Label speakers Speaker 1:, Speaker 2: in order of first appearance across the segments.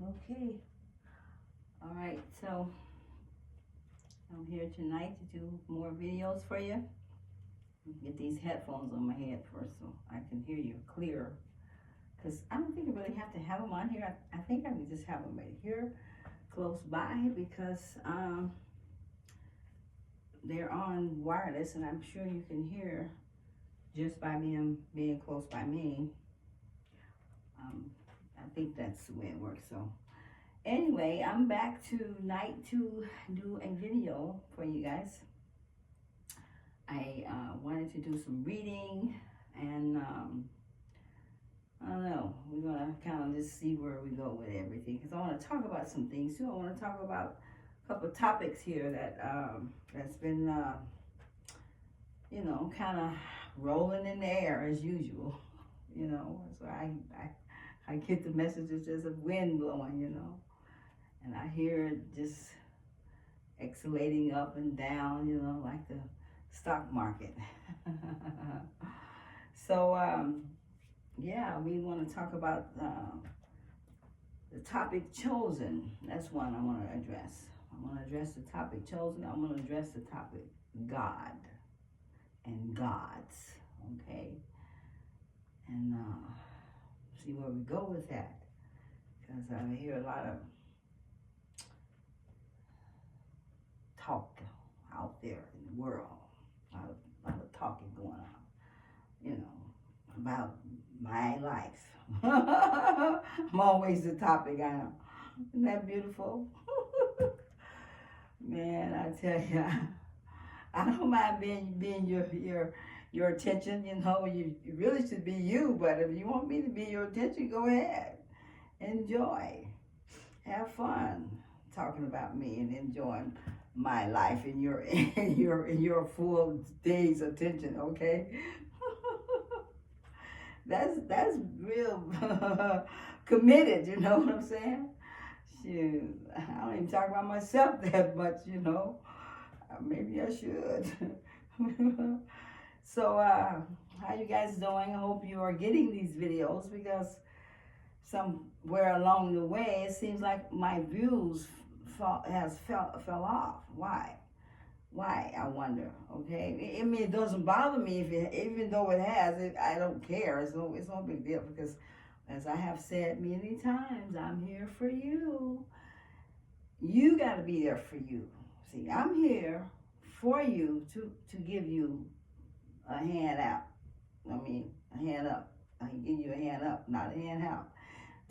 Speaker 1: Okay. All right. So I'm here tonight to do more videos for you. Get these headphones on my head first so I can hear you clear. Because I don't think I really have to have them on here. I think I can just have them right here close by because they're on wireless and I'm sure you can hear just by being close by me. I think that's the way it works. So anyway, I'm back tonight to do a video for you guys. I wanted to do some reading and I don't know, we're gonna kind of just see where we go with everything because I want to talk about some things too. I want to talk about a couple of topics here that that's been kind of rolling in the air as usual. So I get the messages just of wind blowing, and I hear it just exhalating up and down, like the stock market. So yeah, we want to talk about the topic chosen. That's one I want to address. I want to address the topic chosen. I want to address the topic God and gods. Okay, and see where we go with that, because I hear a lot of talk out there in the world, a lot of talking going on, about my life. I'm always the topic, I know. Isn't that beautiful? Man, I tell you, I don't mind being your attention. You really should be you, but if you want me to be your attention, go ahead. Enjoy. Have fun talking about me and enjoying my life in your full day's attention, okay? That's real committed, you know what I'm saying? Shoot, I don't even talk about myself that much, Maybe I should. So, how you guys doing? I hope you are getting these videos because somewhere along the way, it seems like my views fell off. Why? Why, I wonder, okay? I mean, it doesn't bother me even though it has. I don't care. It's no big deal because, as I have said many times, I'm here for you. You got to be there for you. See, I'm here for you to give you a hand out. A hand up. I can give you a hand up, not a hand out,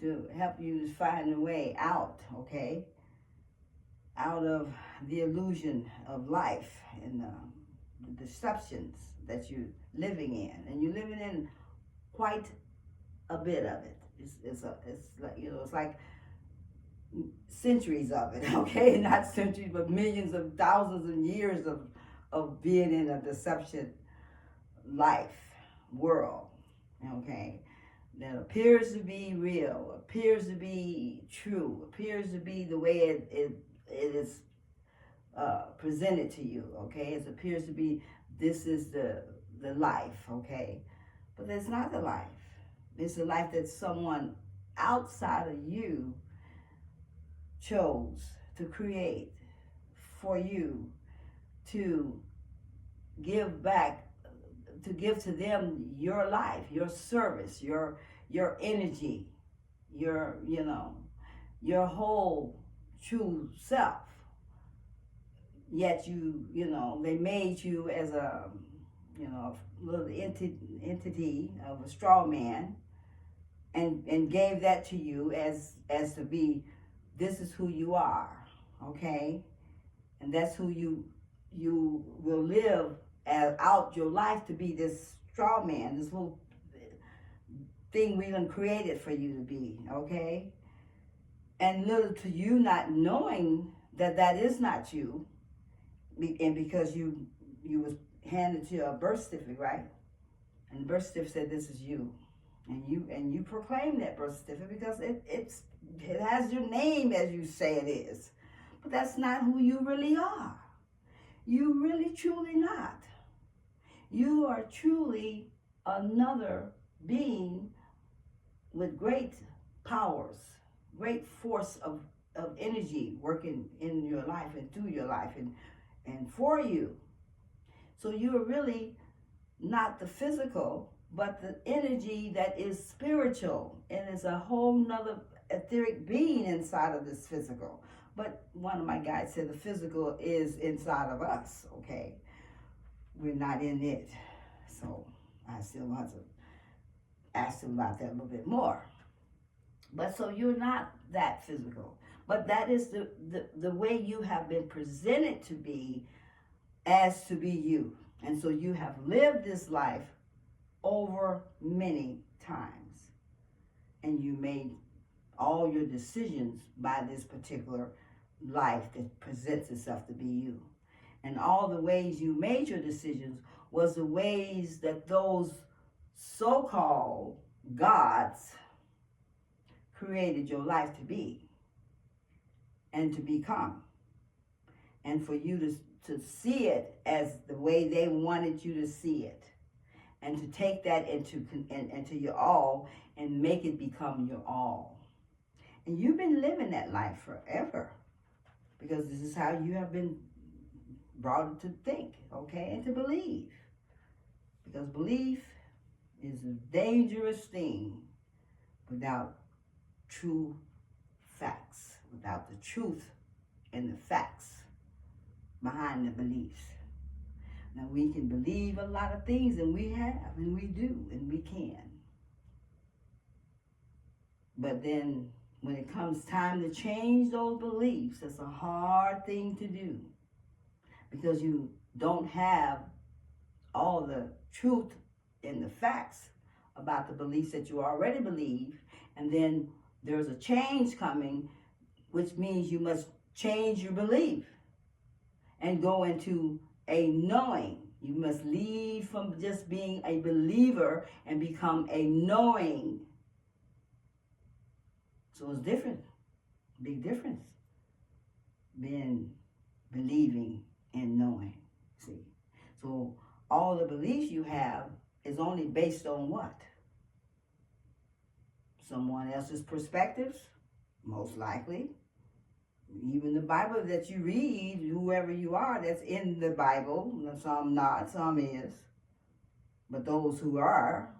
Speaker 1: to help you to find a way out, okay? Out of the illusion of life and the deceptions that you're living in, and you're living in quite a bit of it. It's like it's like centuries of it, okay? Not centuries, but millions of thousands and years of being in a deception life world, okay? That appears to be real, appears to be true, appears to be the way it is presented to you, okay? It appears to be this is the life, okay? But that's not the life. It's the life that someone outside of you chose to create for you to give back, to give to them your life, your service, your energy, your whole true self. Yet they made you as a little entity of a straw man, and gave that to you as to be, this is who you are, okay? And that's who you will live out your life, to be this straw man, this little thing we done created for you to be, okay? And little to you not knowing that is not you, and because you was handed to a birth certificate, right? And the birth certificate said this is you, and you proclaim that birth certificate because it has your name as you say it is, but that's not who you really are. You really truly not. You are truly another being with great powers, great force of energy working in your life and through your life and for you. So you're really not the physical, but the energy that is spiritual, and is a whole nother etheric being inside of this physical. But one of my guides said the physical is inside of us, okay? We're not in it. So I still have to ask him about that a little bit more. But so you're not that physical. But that is the way you have been presented to be, as to be you. And so you have lived this life over many times. And you made all your decisions by this particular life that presents itself to be you. And all the ways you made your decisions was the ways that those so-called gods created your life to be and to become. And for you to see it as the way they wanted you to see it. And to take that into your all and make it become your all. And you've been living that life forever. Because this is how you have been brought to think, okay, and to believe. Because belief is a dangerous thing without true facts, without the truth and the facts behind the beliefs. Now we can believe a lot of things, and we have, and we do, and we can. But then when it comes time to change those beliefs, it's a hard thing to do. Because you don't have all the truth and the facts about the beliefs that you already believe. And then there's a change coming, which means you must change your belief and go into a knowing. You must leave from just being a believer and become a knowing. So it's different, big difference, being believing and knowing, see. So all the beliefs you have is only based on what? Someone else's perspectives, most likely. Even the Bible that you read, whoever you are that's in the Bible, some not, some is, but those who are,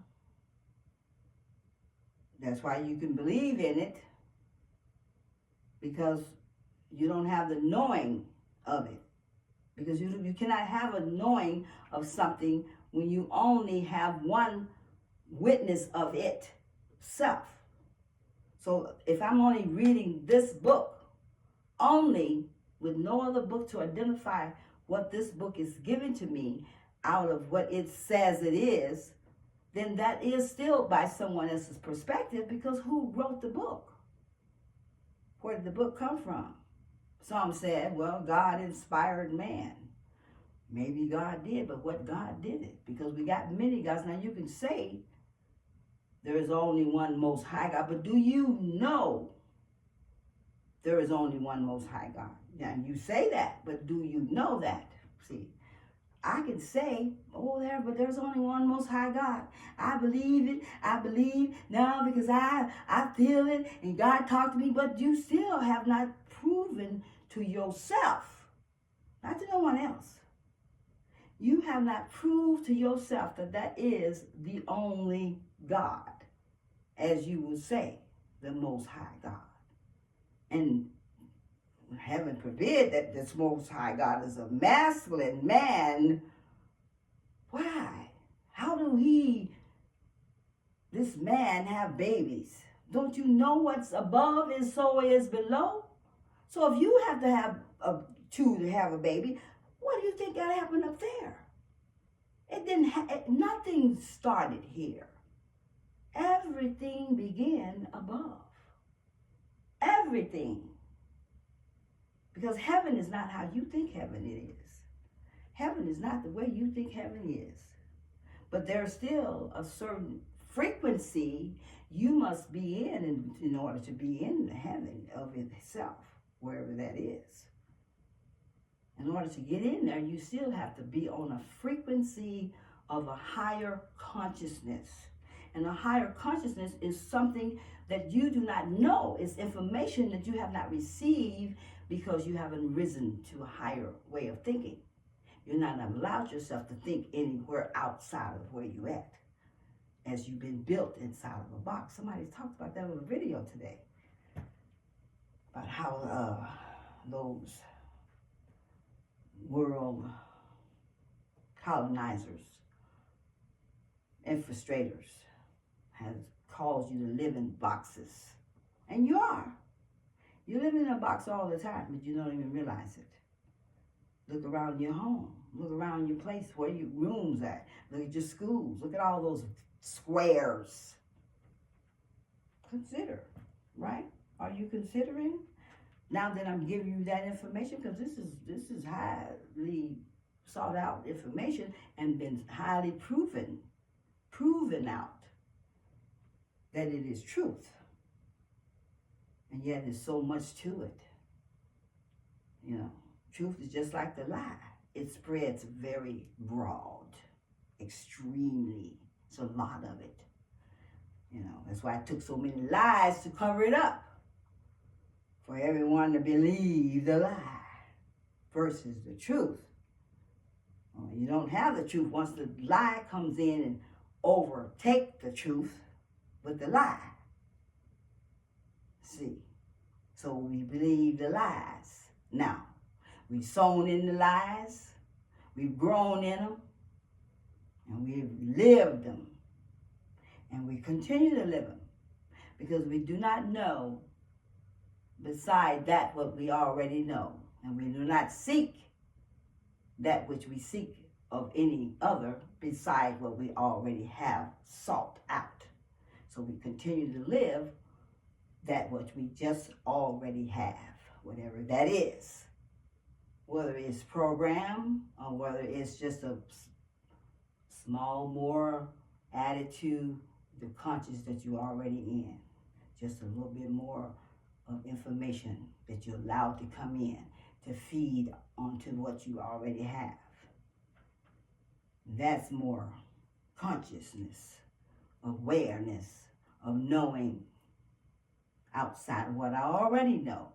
Speaker 1: that's why you can believe in it, because you don't have the knowing of it. Because you cannot have a knowing of something when you only have one witness of it, self. So if I'm only reading this book, only with no other book to identify what this book is giving to me out of what it says it is, then that is still by someone else's perspective, because who wrote the book? Where did the book come from? Some said, well, God inspired man. Maybe God did, but what God did it? Because we got many gods. Now you can say there is only one Most High God, but do you know there is only one Most High God? Now you say that, but do you know that? See, I can say, but there's only one Most High God. I believe it. I believe now because I feel it, and God talked to me, but you still have not proven to yourself, not to no one else. You have not proved to yourself that that is the only God, as you would say, the Most High God. And heaven forbid that this Most High God is a masculine man. Why? How do this man have babies? Don't you know what's above is so is below? So if you have to have two to have a baby, what do you think got happened up there? It didn't. Nothing started here. Everything began above. Everything. Because heaven is not how you think heaven is. Heaven is not the way you think heaven is. But there's still a certain frequency you must be in order to be in the heaven of itself, wherever that is. In order to get in there, you still have to be on a frequency of a higher consciousness. And a higher consciousness is something that you do not know. It's information that you have not received because you haven't risen to a higher way of thinking. You're not allowed yourself to think anywhere outside of where you're at, as you've been built inside of a box. Somebody talked about that in a video today, about how those world colonizers, infiltrators, has caused you to live in boxes. And you are. You're living in a box all the time, but you don't even realize it. Look around your home. Look around your place, where your rooms at. Look at your schools. Look at all those squares. Consider, right? Are you considering? Now that I'm giving you that information, because this is highly sought out information and been highly proven out that it is truth. And yet there's so much to it. You know, truth is just like the lie. It spreads very broad, extremely. It's a lot of it. You know, that's why it took so many lies to cover it up. For everyone to believe the lie versus the truth. Well, you don't have the truth once the lie comes in and overtake the truth with the lie. See, so we believe the lies. Now, we've sown in the lies, we've grown in them, and we've lived them, and we continue to live them, because we do not know beside that what we already know, and we do not seek that which we seek of any other beside what we already have sought out. So we continue to live that which we just already have, whatever that is, whether it's program or whether it's just a small more added to the conscious that you're already in, just a little bit more of information that you're allowed to come in to feed onto what you already have. That's more consciousness, awareness of knowing outside of what I already know.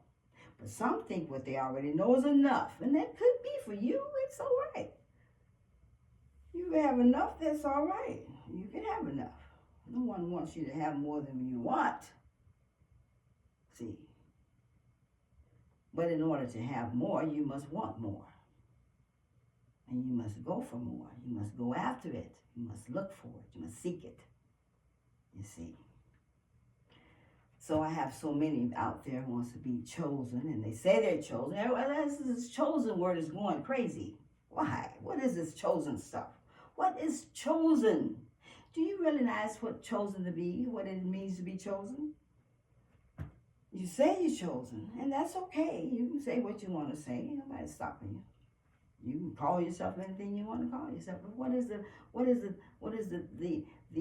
Speaker 1: But some think what they already know is enough, and that could be for you. It's all right. You have enough, that's all right. You can have enough. No one wants you to have more than you want. See? But in order to have more, you must want more. And you must go for more. You must go after it. You must look for it. You must seek it. You see? So I have so many out there who wants to be chosen, and they say they're chosen. This chosen word is going crazy. Why? What is this chosen stuff? What is chosen? Do you realize what chosen to be, what it means to be chosen? You say you're chosen, and that's okay. You can say what you want to say. Nobody's stopping you. You can call yourself anything you want to call yourself. But what is the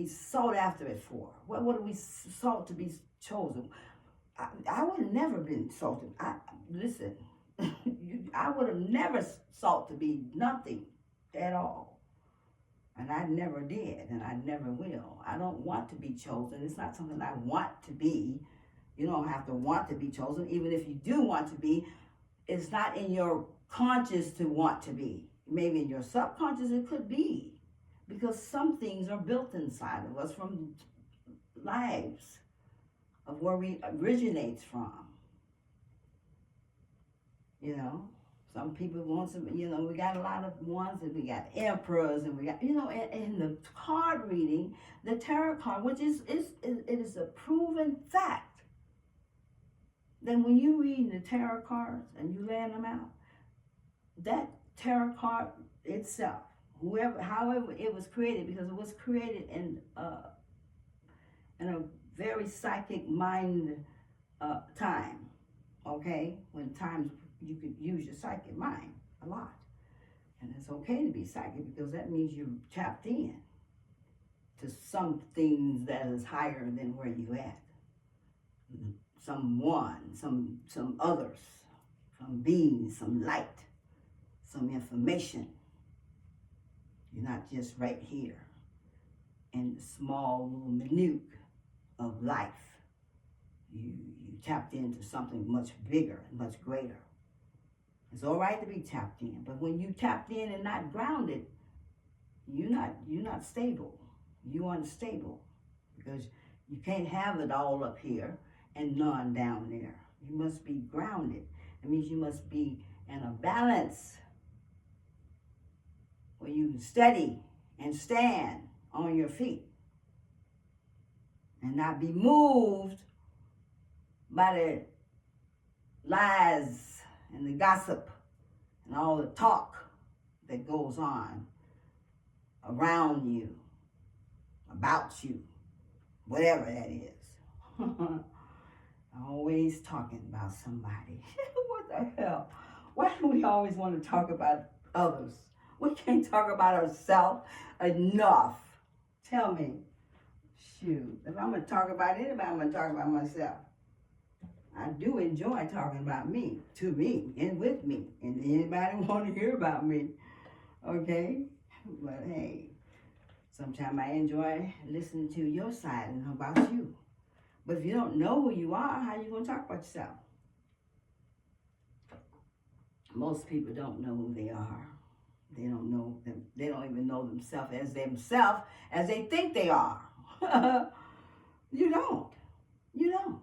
Speaker 1: sought after it for? What do we sought to be chosen? I would have never been sought. Listen, I would have never sought to be nothing at all. And I never did, and I never will. I don't want to be chosen. It's not something I want to be. You don't have to want to be chosen. Even if you do want to be, it's not in your conscious to want to be. Maybe in your subconscious it could be. Because some things are built inside of us from lives of where we originates from. You know, some people want some, you know, we got a lot of ones, and we got emperors, and we got, you know, in the card reading, the tarot card, which it is a proven fact. Then when you read the tarot cards and you lay them out, that tarot card itself, however it was created, because it was created in a very psychic mind time, okay? When times you could use your psychic mind a lot. And it's okay to be psychic, because that means you're tapped in to some things that is higher than where you at. Some others, some beings, some light, some information. You're not just right here in the small little minute of life. You tapped into something much bigger and much greater. It's all right to be tapped in, but when you tapped in and not grounded, you're not stable. You're unstable because you can't have it all up here and none down there. You must be grounded. It means you must be in a balance where you can steady and stand on your feet and not be moved by the lies and the gossip and all the talk that goes on around you, about you, whatever that is. Always talking about somebody. What the hell? Why do we always want to talk about others? We can't talk about ourselves enough. Tell me. Shoot. If I'm going to talk about anybody, I'm going to talk about myself. I do enjoy talking about me, to me, and with me. And anybody want to hear about me. Okay? But hey, sometimes I enjoy listening to your side and about you. But if you don't know who you are, how are you going to talk about yourself? Most people don't know who they are. They don't know them. They don't even know themselves as they think they are. You don't. You don't.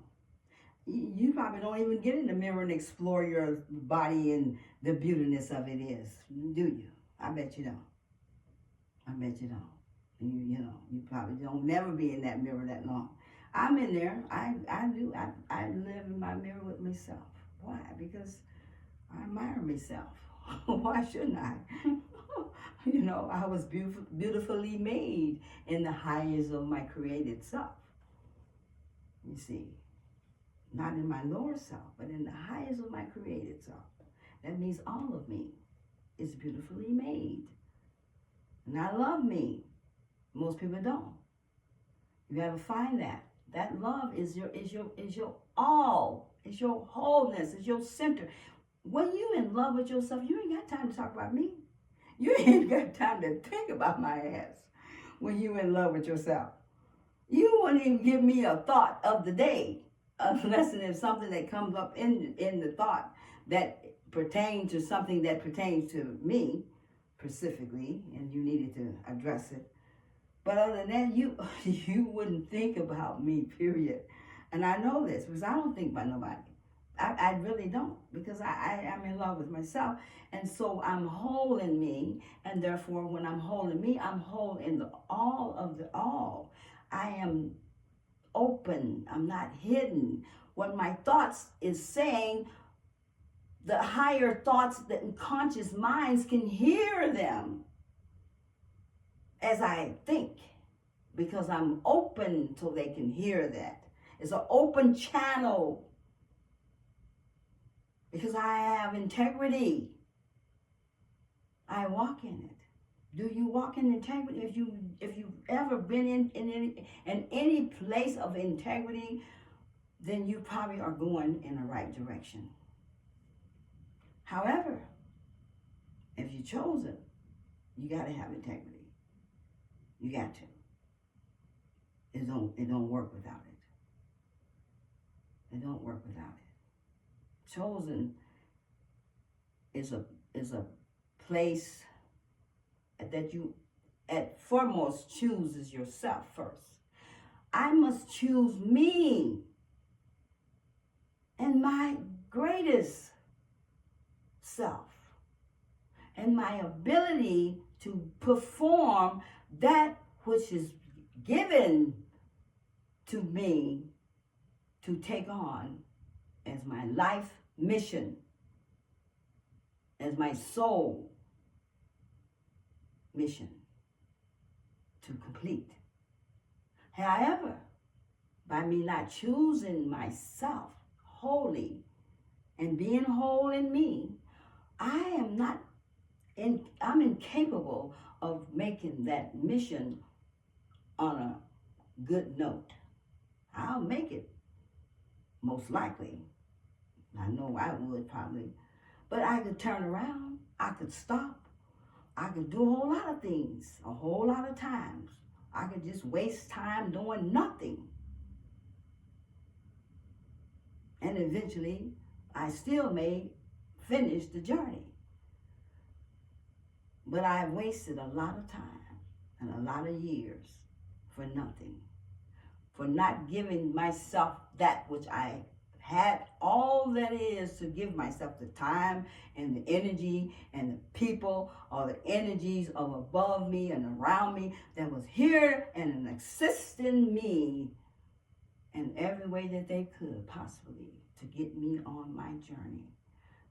Speaker 1: You probably don't even get in the mirror and explore your body and the beautiness of it is. Do you? I bet you don't. I bet you don't. You probably don't never be in that mirror that long. I'm in there. I live in my mirror with myself. Why? Because I admire myself. Why shouldn't I? I was beautifully made in the highest of my created self. You see, not in my lower self, but in the highest of my created self. That means all of me is beautifully made. And I love me. Most people don't. You gotta find that. That love is your all. It's your wholeness. It's your center. When you in love with yourself, you ain't got time to talk about me. You ain't got time to think about my ass when you in love with yourself. You wouldn't even give me a thought of the day unless it's something that comes up in the thought that pertains to something that pertains to me specifically, and you needed to address it. But other than that, you wouldn't think about me, period. And I know this because I don't think about nobody. I really don't, because I'm in love with myself. And so I'm whole in me, and therefore when I'm whole in me, I'm whole in the all of the all. I am open. I'm not hidden. What my thoughts is saying, the higher thoughts, the conscious minds can hear them as I think, because I'm open so they can hear that. It's an open channel because I have integrity. I walk in it. Do you walk in integrity? If you've ever been in any place of integrity, then you probably are going in the right direction. However, if you chose it, you got to have integrity. You got to. It don't work without it. It don't work without it. Chosen is a place that you at foremost chooses yourself first. I must choose me and my greatest self and my ability to perform that which is given to me to take on as my life mission, as my soul mission to complete. However, by me not choosing myself wholly and being whole in me, I'm incapable of making that mission on a good note. I'll make it, most likely. I know I would probably. But I could turn around. I could stop. I could do a whole lot of things, a whole lot of times. I could just waste time doing nothing. And eventually, I still may finish the journey. But I wasted a lot of time and a lot of years for nothing. For not giving myself that which I had all that is to give myself, the time and the energy and the people or the energies of above me and around me that was here and assisting me in every way that they could possibly to get me on my journey.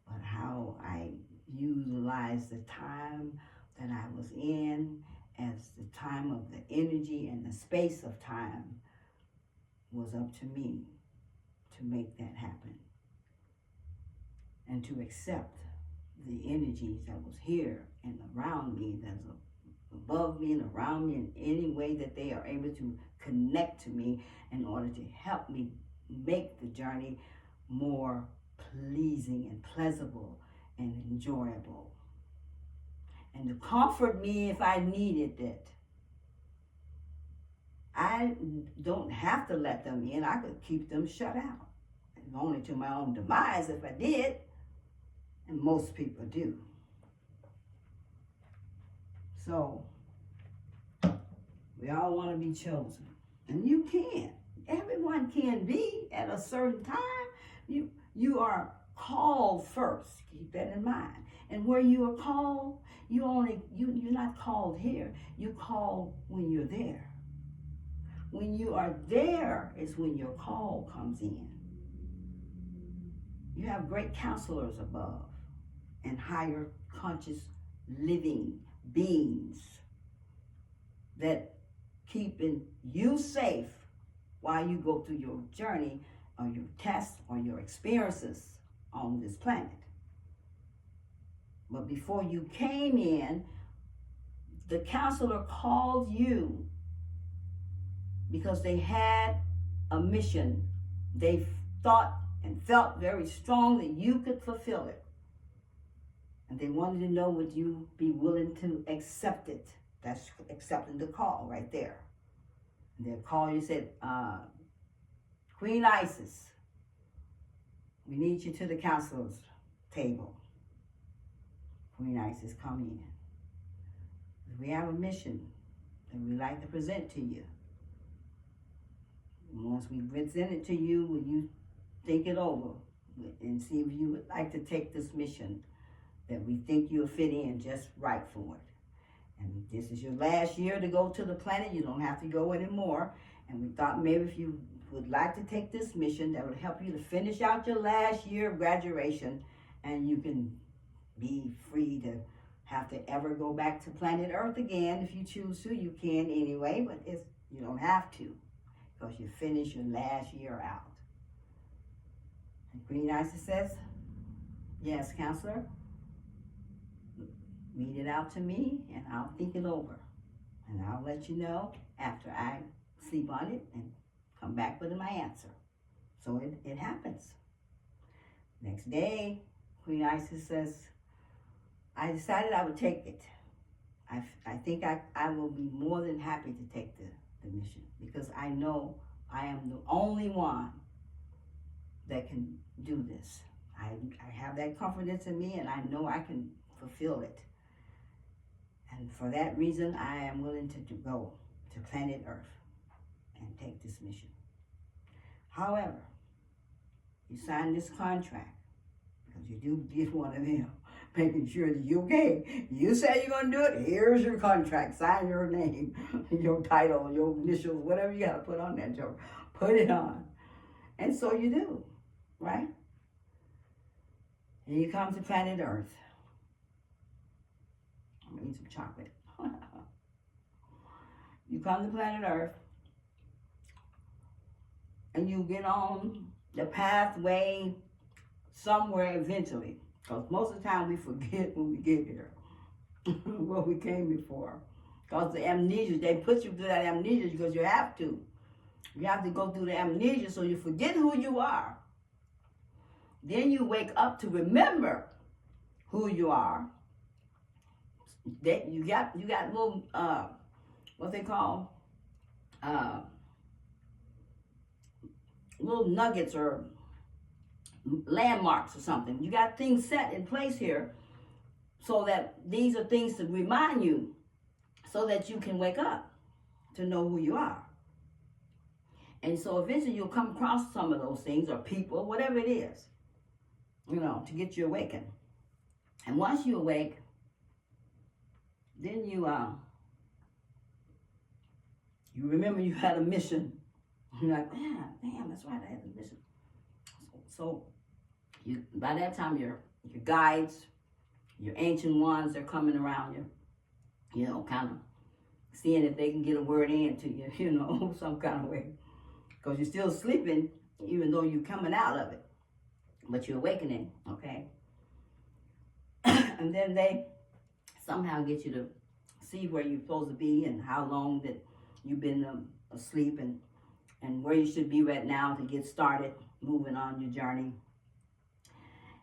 Speaker 1: But how I utilized the time that I was in as the time of the energy and the space of time was up to me to make that happen and to accept the energies that was here and around me, that's above me and around me in any way that they are able to connect to me in order to help me make the journey more pleasing and pleasurable and enjoyable, and to comfort me if I needed it. I don't have to let them in. I could keep them shut out, and only to my own demise if I did, and most people do. So we all want to be chosen, and you can. Everyone can be at a certain time. You are called first. Keep that in mind. And where you are called, you're not called here. You're called when you're there. When you are there is when your call comes in. You have great counselors above and higher conscious living beings that keeping you safe while you go through your journey or your tests or your experiences on this planet. But before you came in, the counselor called you because they had a mission. They thought and felt very strong that you could fulfill it. And they wanted to know, would you be willing to accept it? That's accepting the call right there. And they'll call you, said, Queen Isis, we need you to the counselor's table. Queen Isis, come in. We have a mission that we'd like to present to you. And once we present it to you, will you think it over and see if you would like to take this mission that we think you'll fit in just right for it. And this is your last year to go to the planet. You don't have to go anymore. And we thought maybe if you would like to take this mission, that would help you to finish out your last year of graduation, and you can be free to have to ever go back to planet Earth again. If you choose to, you can anyway, but you don't have to, because you finish your last year out. And Queen Isis says, yes, counselor, read it out to me and I'll think it over. And I'll let you know after I sleep on it and come back with my answer. So it happens. Next day, Queen Isis says, I decided I would take it. I think I will be more than happy to take the mission, because I know I am the only one that can do this. I have that confidence in me, and I know I can fulfill it. And for that reason, I am willing to go to planet Earth and take this mission. However, you sign this contract, because you do get one of them, making sure that you're okay. You say you're going to do it, here's your contract. Sign your name, your title, your initials, whatever you got to put on that joke. Put it on. And so you do, right? And you come to planet Earth. I'm going to eat some chocolate. You come to planet Earth, and you get on the pathway somewhere eventually. Because most of the time we forget when we get here what we came before. Because the amnesia, they put you through that amnesia because you have to. You have to go through the amnesia so you forget who you are. Then you wake up to remember who you are. You got little, what they call uh, little nuggets or landmarks or something. You got things set in place here so that these are things to remind you so that you can wake up to know who you are. And so eventually you'll come across some of those things or people, whatever it is, to get you awakened. And once you awake, then you remember you had a mission. You're like, damn, that's right, I had a mission. So by that time, your guides, your ancient ones, they're coming around you, kind of seeing if they can get a word in to you, some kind of way. Because you're still sleeping, even though you're coming out of it. But you're awakening, okay? And then they somehow get you to see where you're supposed to be and how long that you've been asleep and where you should be right now to get started moving on your journey.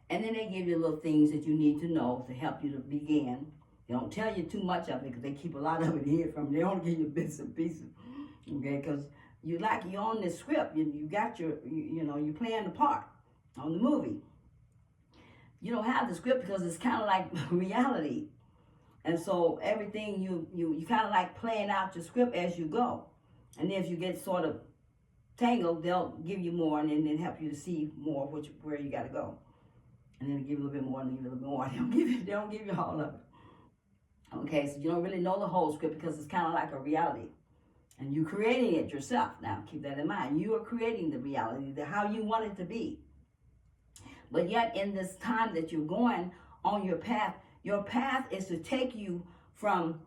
Speaker 1: And then they give you little things that you need to know to help you to begin. They don't tell you too much of it because they keep a lot of it here from. They don't give you bits and pieces, okay? Because you're on this script. You got you're playing the part on the movie. You don't have the script because it's kind of like reality. And so everything you kind of like playing out your script as you go. And then if you get sort of tangled, they'll give you more and then help you to see more where you got to go. And then give you a little bit more and give you a little bit more. They don't give you all of it. Okay, so you don't really know the whole script because it's kind of like a reality. And you're creating it yourself. Now, keep that in mind. You are creating the reality, how you want it to be. But yet, in this time that you're going on your path is to take you from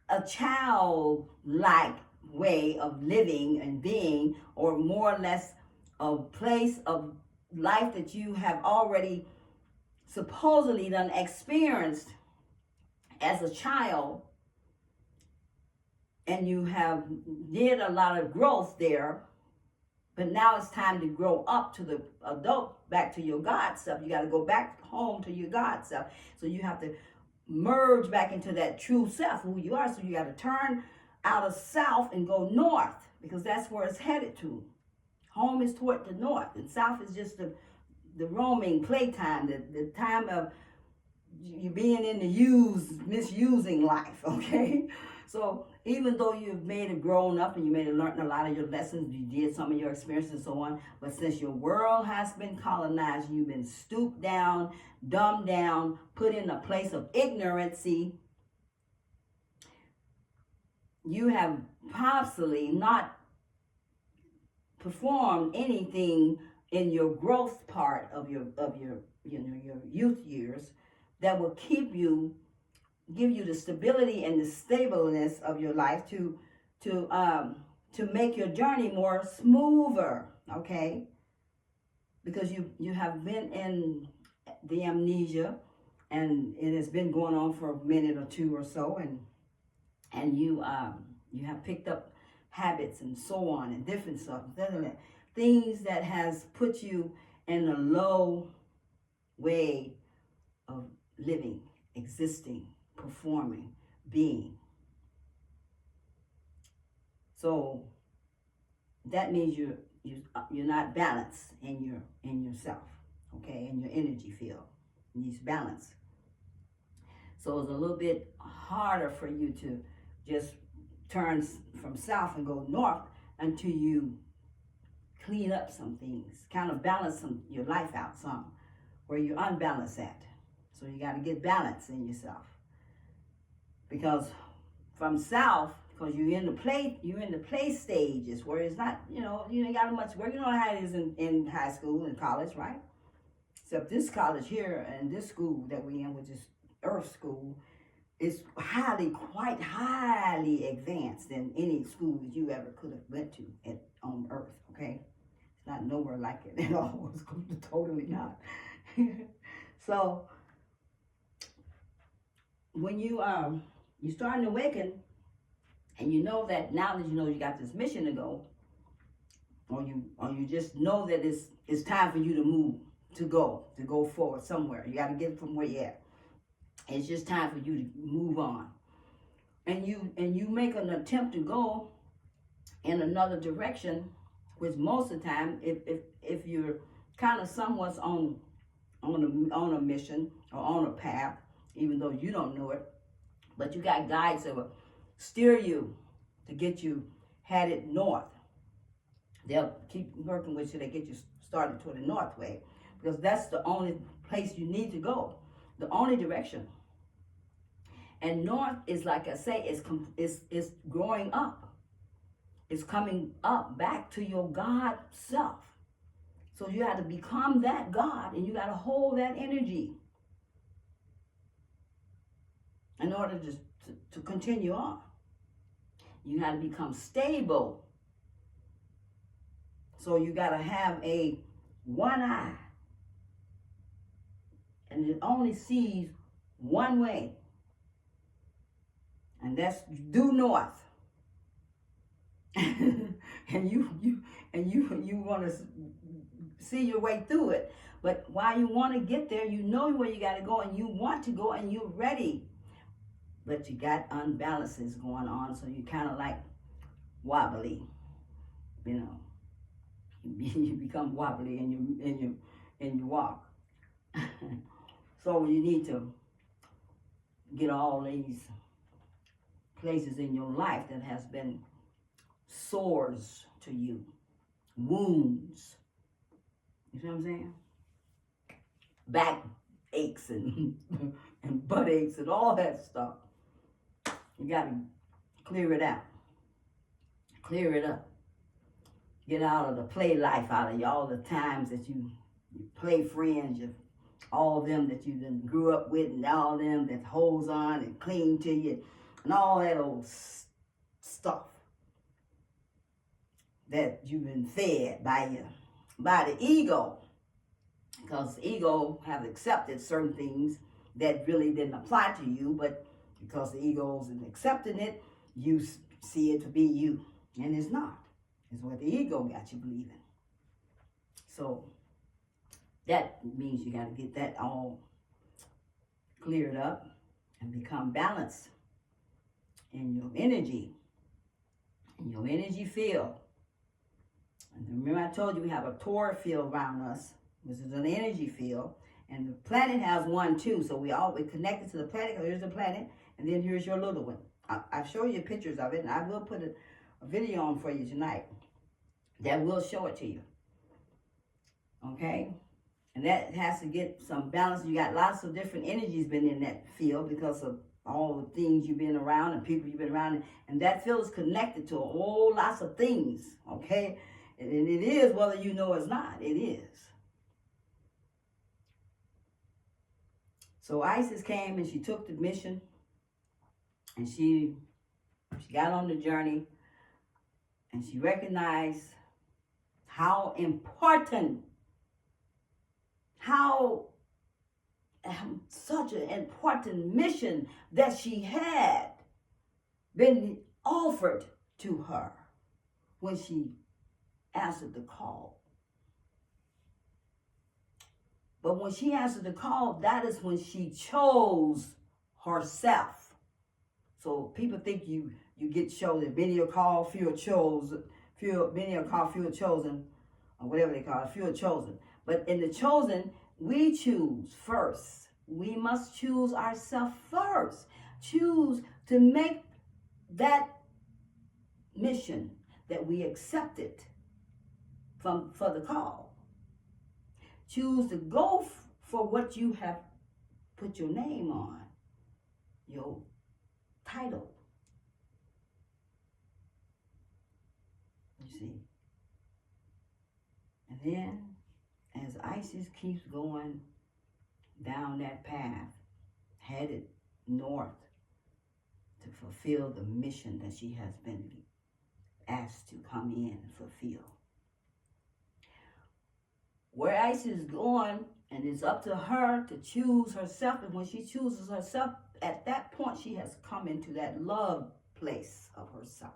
Speaker 1: a childlike way of living and being, or more or less a place of life that you have already supposedly done experienced as a child, and you have did a lot of growth there, but now it's time to grow up to the adult, back to your God self. You got to go back home to your God self. So you have to merge back into that true self, who you are. So you got to turn out of south and go north, because that's where it's headed to. Home is toward the north, and south is just the roaming playtime, the time of you being in the misusing life, okay? So even though you've made it grown up and you made it learn a lot of your lessons, you did some of your experiences and so on, but since your world has been colonized, you've been stooped down, dumbed down, put in a place of ignorancy, you have possibly not performed anything in your growth part of your your youth years that will give you the stability and the stableness of your life to make your journey more smoother, okay? Because you have been in the amnesia, and it has been going on for a minute or two or so, and you have picked up habits and so on and different stuff, things that has put you in a low way of living, existing, performing, being. So that means you're not balanced in yourself, okay, in your energy field. It needs balance. So it's a little bit harder for you to just turn from south and go north until you clean up some things, kind of balance your life out some, where you're unbalanced at. So you got to get balance in yourself. Because from south, because you're in the play stages where it's not, you ain't got much work. You know how it is in high school and college, right? Except this college here and this school that we in, which is Earth School, is quite highly advanced than any school that you ever could have went to on Earth, okay? It's not nowhere like it at all. It's totally not. So when you're starting to awaken, and you know that now that you got this mission to go, or you just know that it's time for you to move, to go forward somewhere. You got to get from where you're at. It's just time for you to move on. And you make an attempt to go, in another direction, which most of the time, if you're kind of somewhat on a mission or on a path, even though you don't know it, but you got guides that will steer you to get you headed north. They'll keep working with you to get you started toward the north way, because that's the only place you need to go, the only direction. And north is, like I say, is growing up. It's coming up back to your God self. So you have to become that God, and you got to hold that energy in order to continue on. You got to become stable. So you got to have a one eye, and it only sees one way, and that's due north. and you want to see your way through it, but while you want to get there, you know where you got to go, and you want to go, and you're ready, but you got unbalances going on, so you kind of like wobbly, you know. You become wobbly in your walk. So you need to get all these places in your life that has been sores to you, wounds. You see what I'm saying? Back aches and and butt aches and all that stuff. You got to clear it out. Clear it up. Get out of the play life out of you, all the times that you play friends, all of them that you done grew up with, and all them that holds on and cling to you, and all that old stuff that you've been fed by the ego, because the ego have accepted certain things that really didn't apply to you, but because the ego is accepting it, you see it to be you, and it's not. It's what the ego got you believing. So that means you got to get that all cleared up and become balanced in your energy field. And remember I told you we have a Torah field around us, which is an energy field, and the planet has one too. So we're connected to the planet. Here's the planet, and then here's your little one. I'll show you pictures of it, and I will put a video on for you tonight that will show it to you. Okay? And that has to get some balance. You got lots of different energies been in that field because of all the things you've been around and people you've been around. And that field is connected to a whole lots of things. Okay? And it is, whether you know it's not. It is. So Isis came and she took the mission. And she got on the journey. And she recognized how important, such an important mission that she had been offered to her when she answered the call. But when she answered the call, that is when she chose herself. So people think you get chosen. Many are called, few are chosen. Many are called, few are chosen, or whatever they call it, few are chosen. But in the chosen, we choose first. We must choose ourselves first. Choose to make that mission that we accepted for the call. Choose to go for what you have put your name on, your title. You see. And then, as Isis keeps going down that path, headed north to fulfill the mission that she has been asked to come in and fulfill. Where Isis is going, and it's up to her to choose herself, and when she chooses herself, at that point she has come into that love place of herself.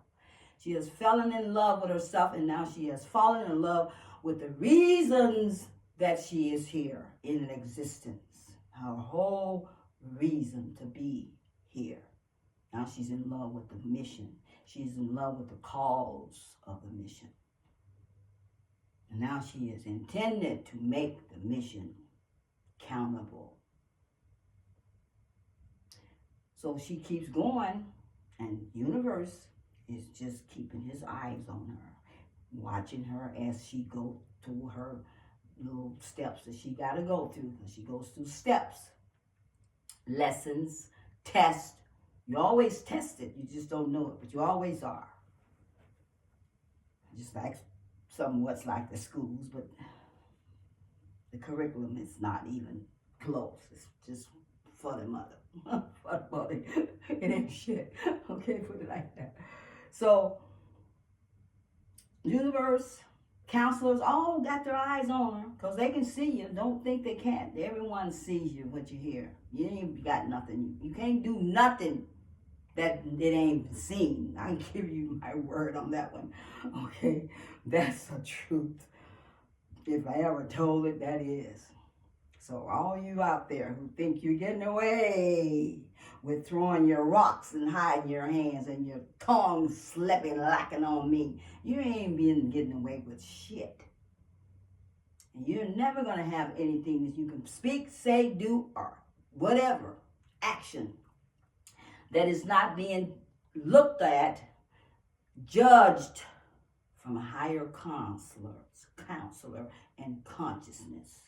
Speaker 1: She has fallen in love with herself, and now she has fallen in love with the reasons that she is here in existence. Her whole reason to be here. Now she's in love with the mission. She's in love with the cause of the mission. And now she is intended to make the mission countable. So she keeps going, and universe is just keeping his eyes on her, watching her as she goes through her little steps that she got to go through. She goes through steps, lessons, tests. You always test it. You just don't know it, but you always are. Just like somewhat like the schools, but the curriculum is not even close. It's just for the mother. For the mother. It ain't shit. Okay, put it like that. So, universe, counselors, all got their eyes on her because they can see you. Don't think they can't. Everyone sees you, what you hear. You ain't got nothing. You can't do nothing that it ain't seen. I give you my word on that one. Okay, that's the truth. If I ever told it, that is. So all you out there who think you're getting away with throwing your rocks and hiding your hands and your tongue slipping, lacking on me, you ain't been getting away with shit. And you're never going to have anything that you can speak, say, do, or whatever action that is not being looked at, judged from a higher counselor and consciousness,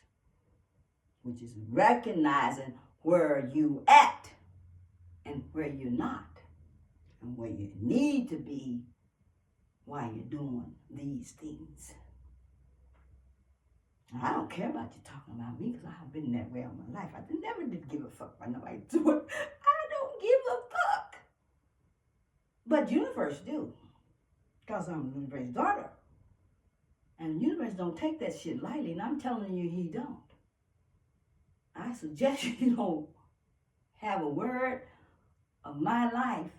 Speaker 1: which is recognizing where you at and where you're not, and where you need to be while you're doing these things. And I don't care about you talking about me because I've been that way all my life. I never did give a fuck about nobody doing. I don't give a fuck. But universe do, because I'm the universe's daughter. And the universe don't take that shit lightly, and I'm telling you he don't. I suggest you don't have a word of my life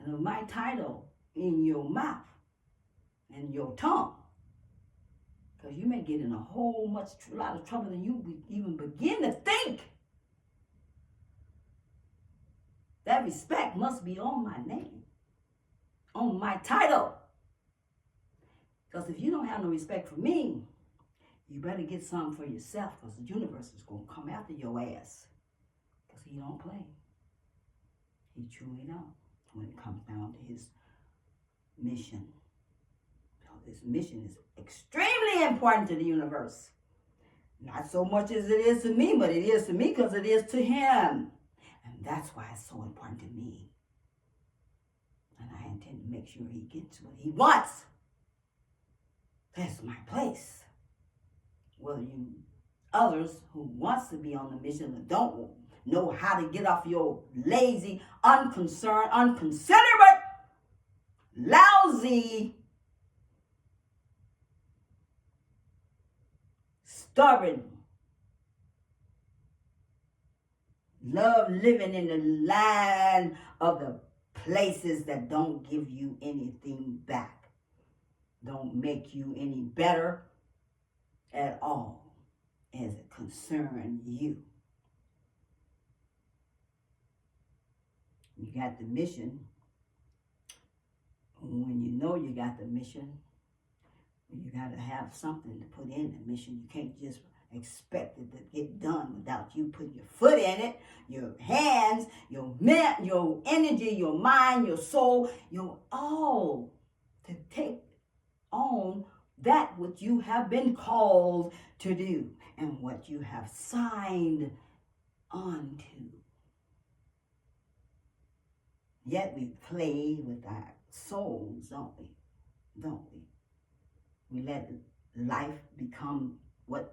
Speaker 1: and of my title in your mouth and your tongue. Because you may get in a lot of trouble than you even begin to think. That respect must be on my name, on my title. Because if you don't have no respect for me, you better get some for yourself, because the universe is going to come after your ass. Because he don't play. He truly don't when it comes down to his mission. So this mission is extremely important to the universe. Not so much as it is to me, but it is to me because it is to him. And that's why it's so important to me. And I intend to make sure he gets what he wants. That's my place. Whether you others who wants to be on the mission but don't know how to get off your lazy, unconcerned, unconsiderate, lousy, stubborn, love living in the land of the places that don't give you anything back, don't make you any better at all as it concerns you. You got the mission. When you know you got the mission, you got to have something to put in the mission. You can't just expect it to get done without you putting your foot in it, your hands, your energy, your mind, your soul, your all to take on that which you have been called to do and what you have signed on to. Yet we play with our souls, don't we? Don't we? We let life become whatever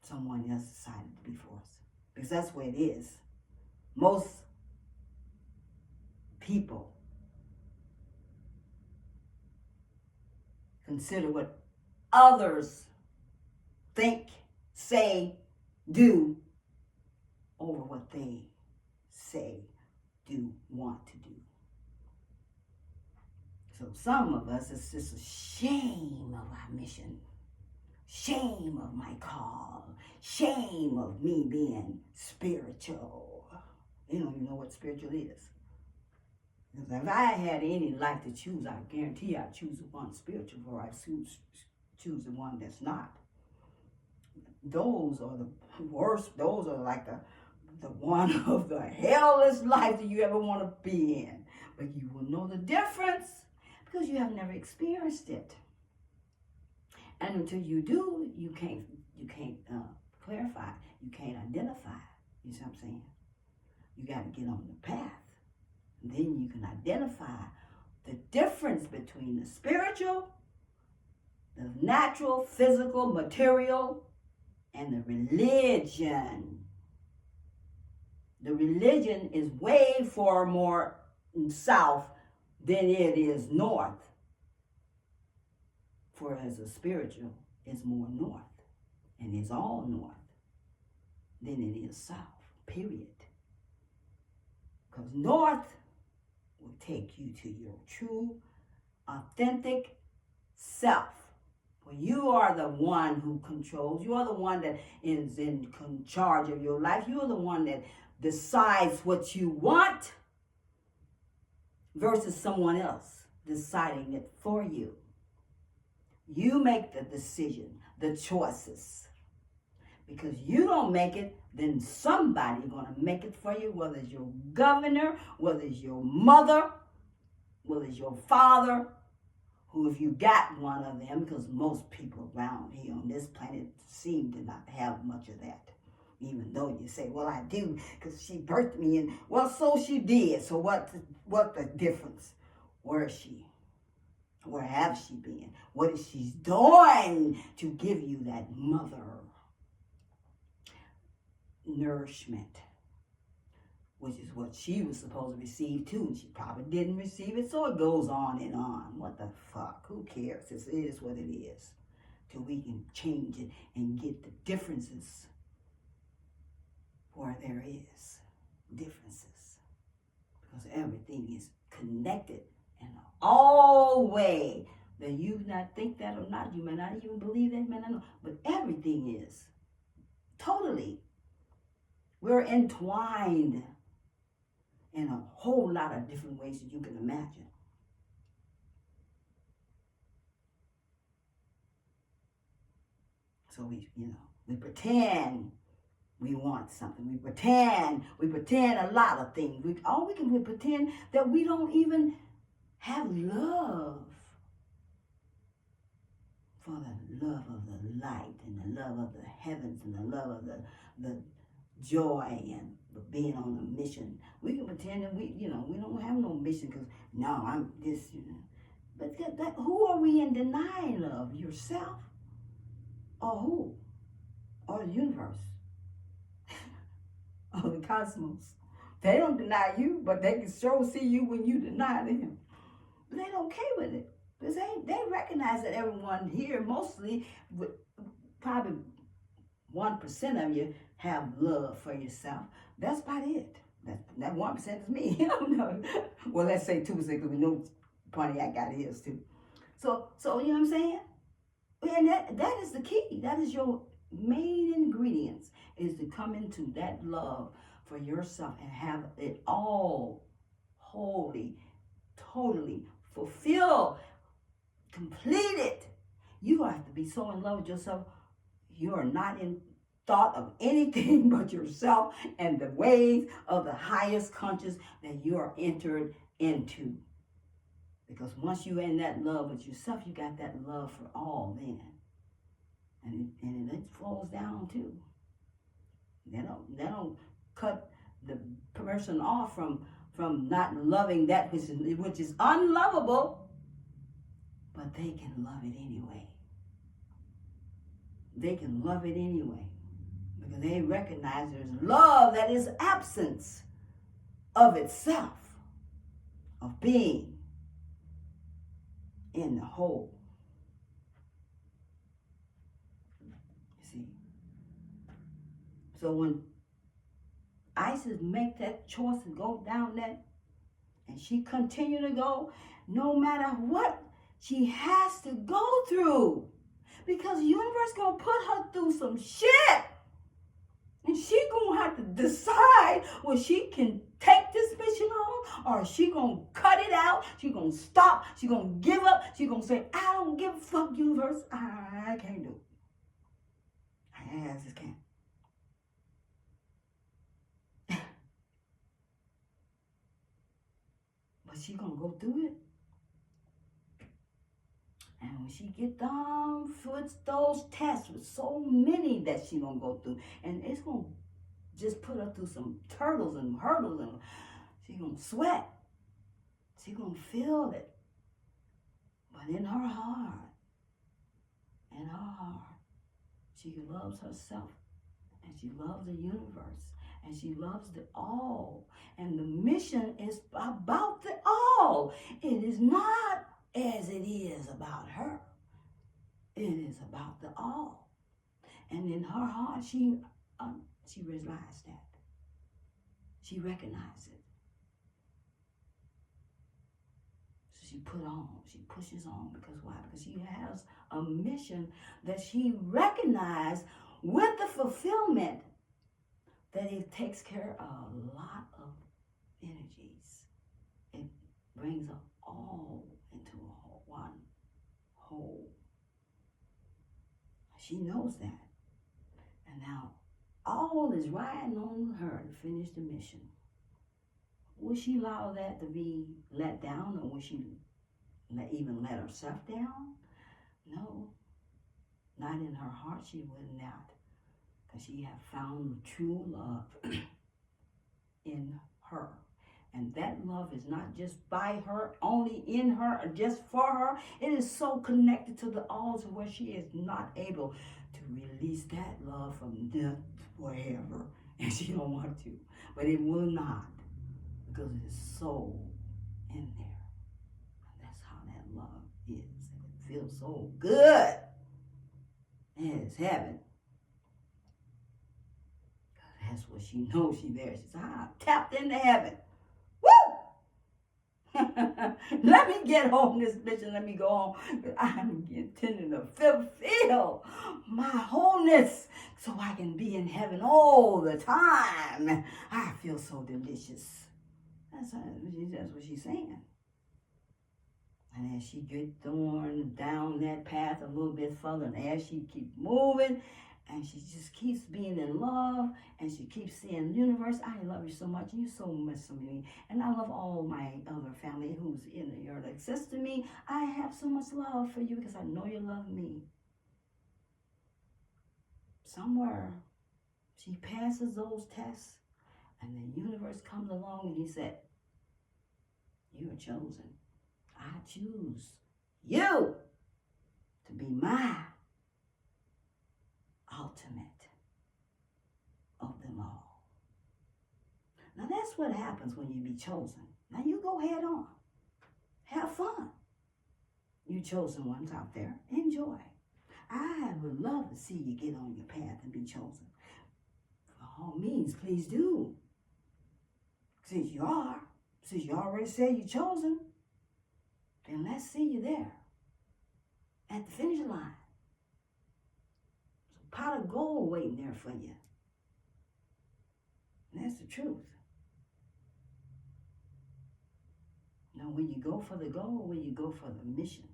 Speaker 1: someone else decided to be for us. Because that's what it is. Most people consider what others think, say, do over what they say, do, want to do. So some of us, it's just a shame of our mission, shame of my call, shame of me being spiritual. You don't even know what spiritual is. Because if I had any life to choose, I guarantee I'd choose the one spiritual before I choose the one that's not. Those are the worst. Those are like the one of the hellest life that you ever want to be in. But you will know the difference because you have never experienced it. And until you do, you can't clarify. You can't identify. You see what I'm saying? You got to get on the path. And then you can identify the difference between the spiritual, the natural, physical, material, and the religion. The religion is way far more south than it is north. Whereas the spiritual is more north, and is all north than it is south, period. Because north will take you to your true, authentic self. When you are the one who controls, you are the one that is in charge of your life. You are the one that decides what you want versus someone else deciding it for you. You make the decision, the choices. Because you don't make it, then somebody's going to make it for you, whether it's your governor, whether it's your mother, whether it's your father, who, if you got one of them, because most people around here on this planet seem to not have much of that. Even though you say, well, I do, because she birthed me, and well, so she did. So what the difference? Where is she? Where have she been? What is she doing to give you that mother nourishment? Which is what she was supposed to receive too, and she probably didn't receive it, so it goes on and on. What the fuck? Who cares? It is what it is. Till we can change it and get the differences where there is differences. Because everything is connected in all way. That you not think that or not, you may not even believe that, you may not know, but everything is. Totally. We're entwined in a whole lot of different ways that you can imagine. So we pretend we want something. We pretend a lot of things. We pretend that we don't even have love for the love of the light and the love of the heavens and the love of the joy and being on a mission. We can pretend that we don't have no mission because no, I'm this, But who are we in denial of? Yourself? Or who? Or the universe? Or the cosmos? They don't deny you, but they can sure see you when you deny them. But they don't care with it. Because they recognize that everyone here, mostly, probably 1% of you have love for yourself. That's about it. That 1% is me. No. Well, let's say 2% because we know Pontiac got his too. So you know what I'm saying? And that is the key. That is your main ingredients, is to come into that love for yourself and have it all wholly, totally fulfilled, completed. You have to be so in love with yourself, you are not in thought of anything but yourself and the ways of the highest conscious that you are entered into. Because once you're in that love with yourself, you got that love for all then. And it flows down too. They don't cut the person off from not loving that which is unlovable, but they can love it anyway. They can love it anyway. Because they recognize there's love that is absence of itself, of being in the whole. You see? So when Isis make that choice to go down that, and she continue to go, no matter what she has to go through, because the universe gonna put her through some shit, and she gonna have to decide what she can take this mission on, or is she going to cut it out? She going to stop. She going to give up. She going to say, I don't give a fuck, universe. I can't do it. I just can't. But she going to go through it. And when she get done with those tests, with so many that she going to go through, and it's going to just put her through some turtles and hurdles, and she going to sweat. She going to feel it. But in her heart, she loves herself, and she loves the universe, and she loves the all. And the mission is about the all. It is not as it is about her. It is about the all. And in her heart, she realized that. She recognized it. So she pushes on. Because why? Because she has a mission that she recognized with the fulfillment that it takes care of a lot of energies. It brings them all into one whole. She knows that. And now all is riding on her to finish the mission. Will she allow that to be let down, or will she even let herself down? No, not in her heart she would not, because she had found true love in her. And that love is not just by her, only in her, or just for her. It is so connected to the all to where she is not able to release that love from death forever. And she don't want to. But it will not, because it is so in there. And that's how that love is. And it feels so good. And it's heaven. That's what she knows she's there. She's tapped into heaven. Let me get home this mission. Let me go home. I'm intending to fulfill my wholeness so I can be in heaven all the time. I feel so delicious. That's what she's saying. And as she gets on down that path a little bit further, and as she keeps moving, and she just keeps being in love, and she keeps seeing the universe. I love you so much. You so much for me. And I love all my other family who's in the earth exists to me. I have so much love for you because I know you love me. Somewhere she passes those tests, and the universe comes along, and he said, you are chosen. I choose you to be my ultimate of them all. Now that's what happens when you be chosen. Now you go head on. Have fun. You chosen ones out there. Enjoy. I would love to see you get on your path and be chosen. For all means, please do. Since you already said you're chosen, then let's see you there at the finish line. Pot of gold waiting there for you. And that's the truth. Now, when you go for the goal, when you go for the mission,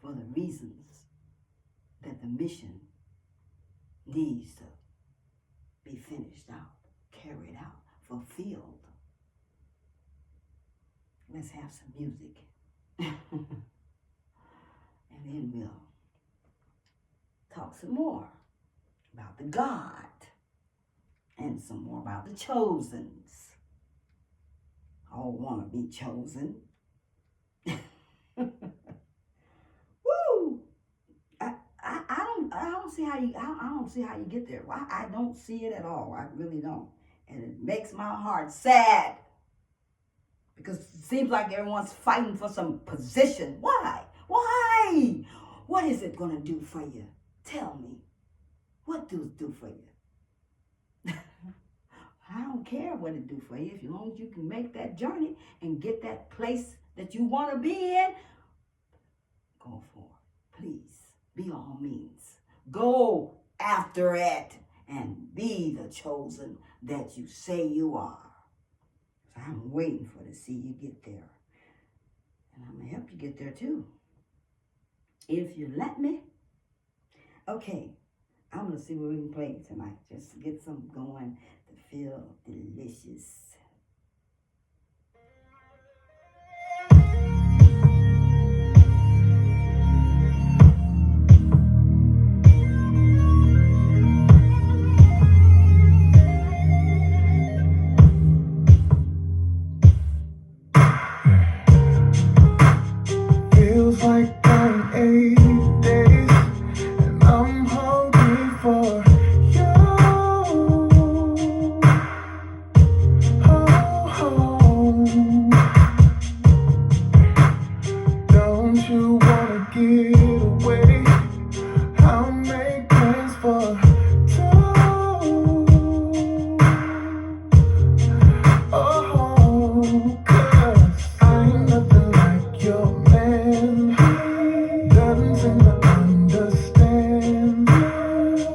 Speaker 1: for the reasons that the mission needs to be finished out, carried out, fulfilled. Let's have some music. And then we'll talk some more about the God and some more about the chosens. All want to be chosen. Woo! I don't see how you I don't see how you get there. I don't see it at all. I really don't. And it makes my heart sad. Because it seems like everyone's fighting for some position. Why? Why? What is it going to do for you? Tell me. What does it do for you? I don't care what it do for you. As long as you can make that journey and get that place that you want to be in, go for it. Please, be all means. Go after it and be the chosen that you say you are. So I'm waiting for to see you get there. And I'm going to help you get there too. If you let me. Okay, I'm going to see what we can play tonight. Just get some going to feel delicious.
Speaker 2: Feels like 98 days, and I'm hungry for you. Oh, don't you wanna get away? I'll make plans for two. Oh, 'cause I ain't nothing like your man. Doesn't seem to understand.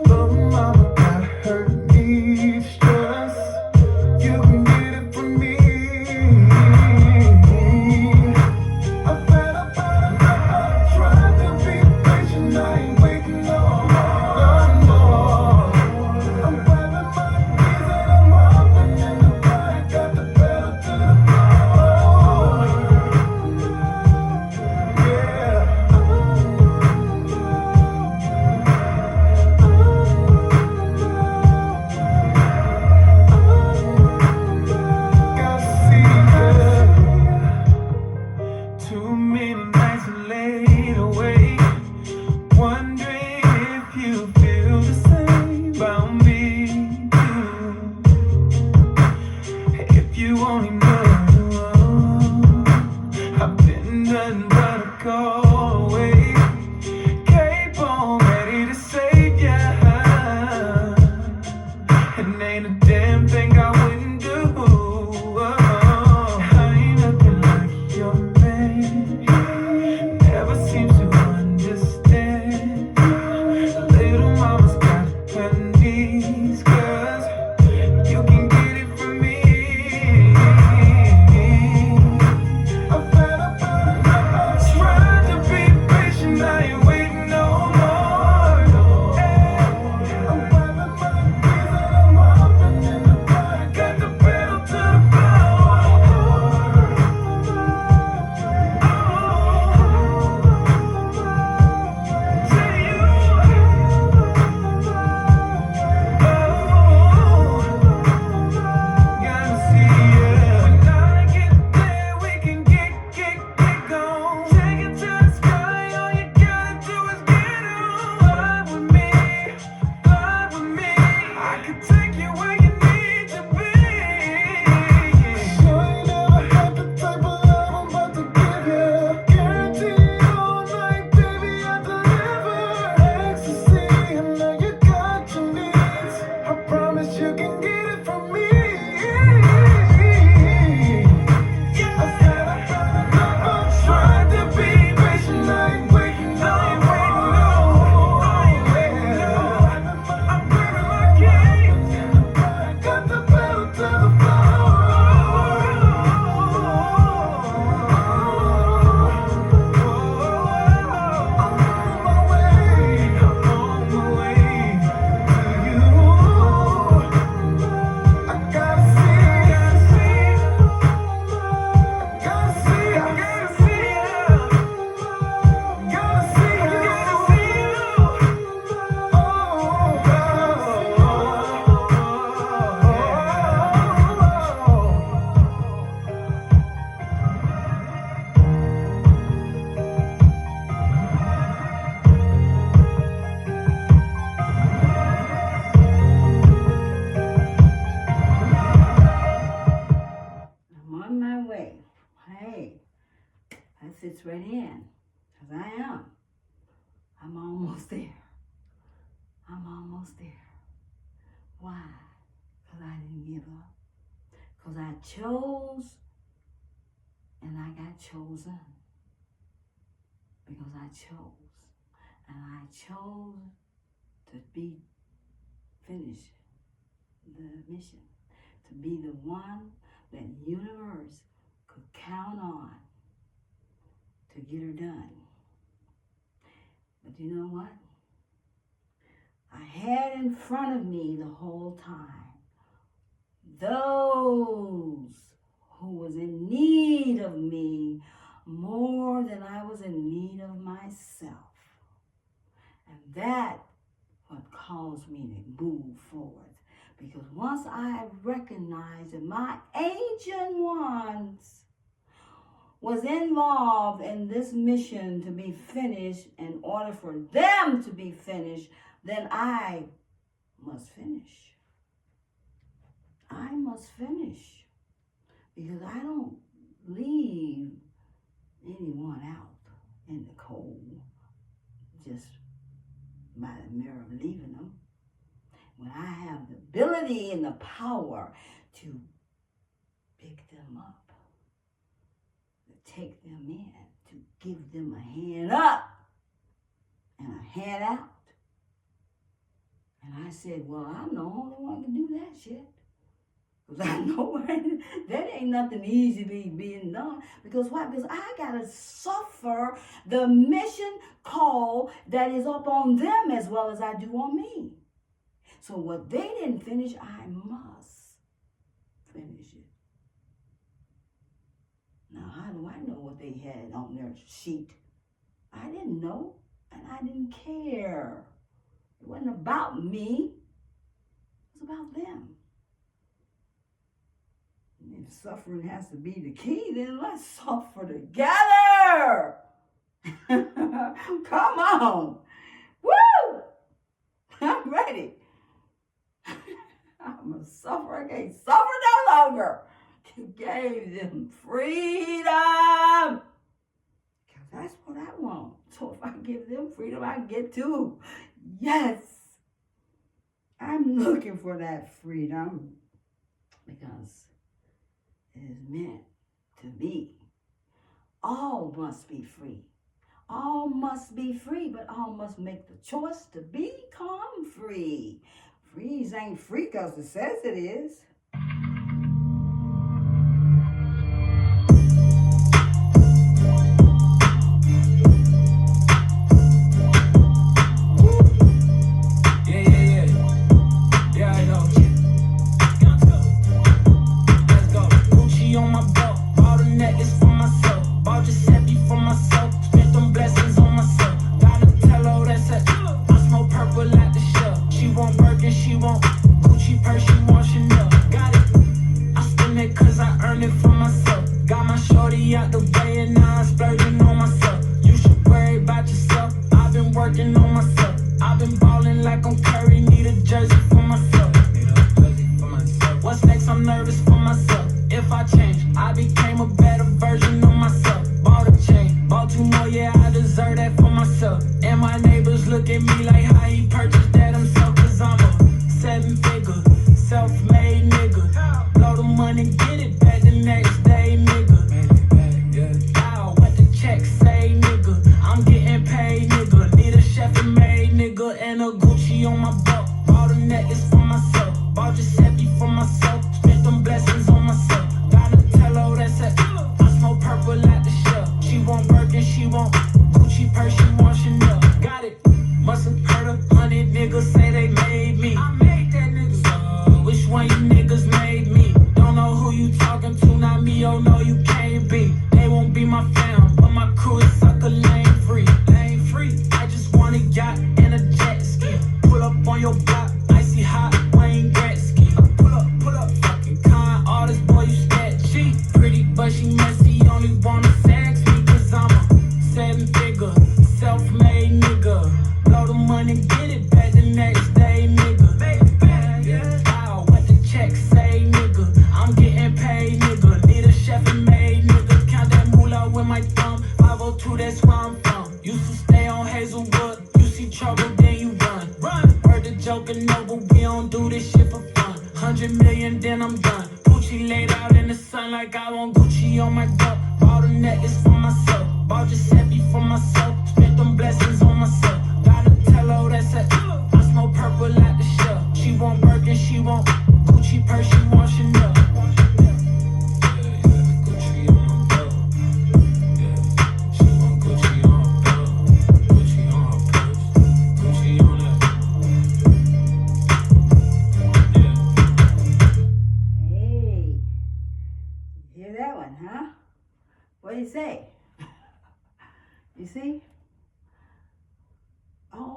Speaker 2: But mama got her needs just. You can get it from me. I'm fed up of trying to be patient. I ain't waiting no more. I'm grabbing my keys and I'm hopping in the back. Got the pedal to the floor. Gotta see ya. Too many nights laid awake, wondering if you feel the same about me too. If you only knew, I've been nothing but a call away. Cape on, ready to save ya. And ain't a damn thing I wouldn't do. I ain't nothing like your man. Never seems to understand. Little mama's got her knees, 'cause you can get it from me. I'm fed up of trying to be patient. I ain't waiting no more. I'm grabbing my keys and I'm hopping in the back. Got the pedal to the take you where you need to be. Sure you never had the type of love I'm about to give you. Guaranteed all night, baby, I deliver. Ecstasy, I know you got your needs. I promise you can get it from me. I said I'm trying to be patient. I ain't waiting no more. I'm grabbing my keys. Got the pedal to the
Speaker 1: I'm on my way. Hey, that fits right in. Because I am. I'm almost there. I'm almost there. Why? Because I didn't give up. Because I chose and I got chosen. Because I chose. And I chose to finish the mission. To be the one that the universe could count on to get her done. But you know what? I had in front of me the whole time those who was in need of me more than I was in need of myself. And that what caused me to move forward. Because once I recognized that my ancient ones was involved in this mission to be finished, in order for them to be finished, then I must finish. I must finish. Because I don't leave anyone out in the cold just by the mere of leaving them. When I have the ability and the power to pick them up, to take them in, to give them a hand up and a hand out. And I said, well, I'm the only one who can do that shit. Because I know that ain't nothing easy being done. Because why? Because I got to suffer the mission call that is up on them as well as I do on me. So what they didn't finish, I must finish it. Now, how do I know what they had on their sheet? I didn't know, and I didn't care. It wasn't about me. It was about them. And if suffering has to be the key, then let's suffer together. Come on. Woo! I'm ready. I'm going to suffer. I can't suffer no longer. You gave them freedom. Because that's what I want. So if I give them freedom, I get too. Yes. I'm looking for that freedom. Because it is meant to be. All must be free. All must be free, but all must make the choice to become free. Freeze ain't free because it says it is.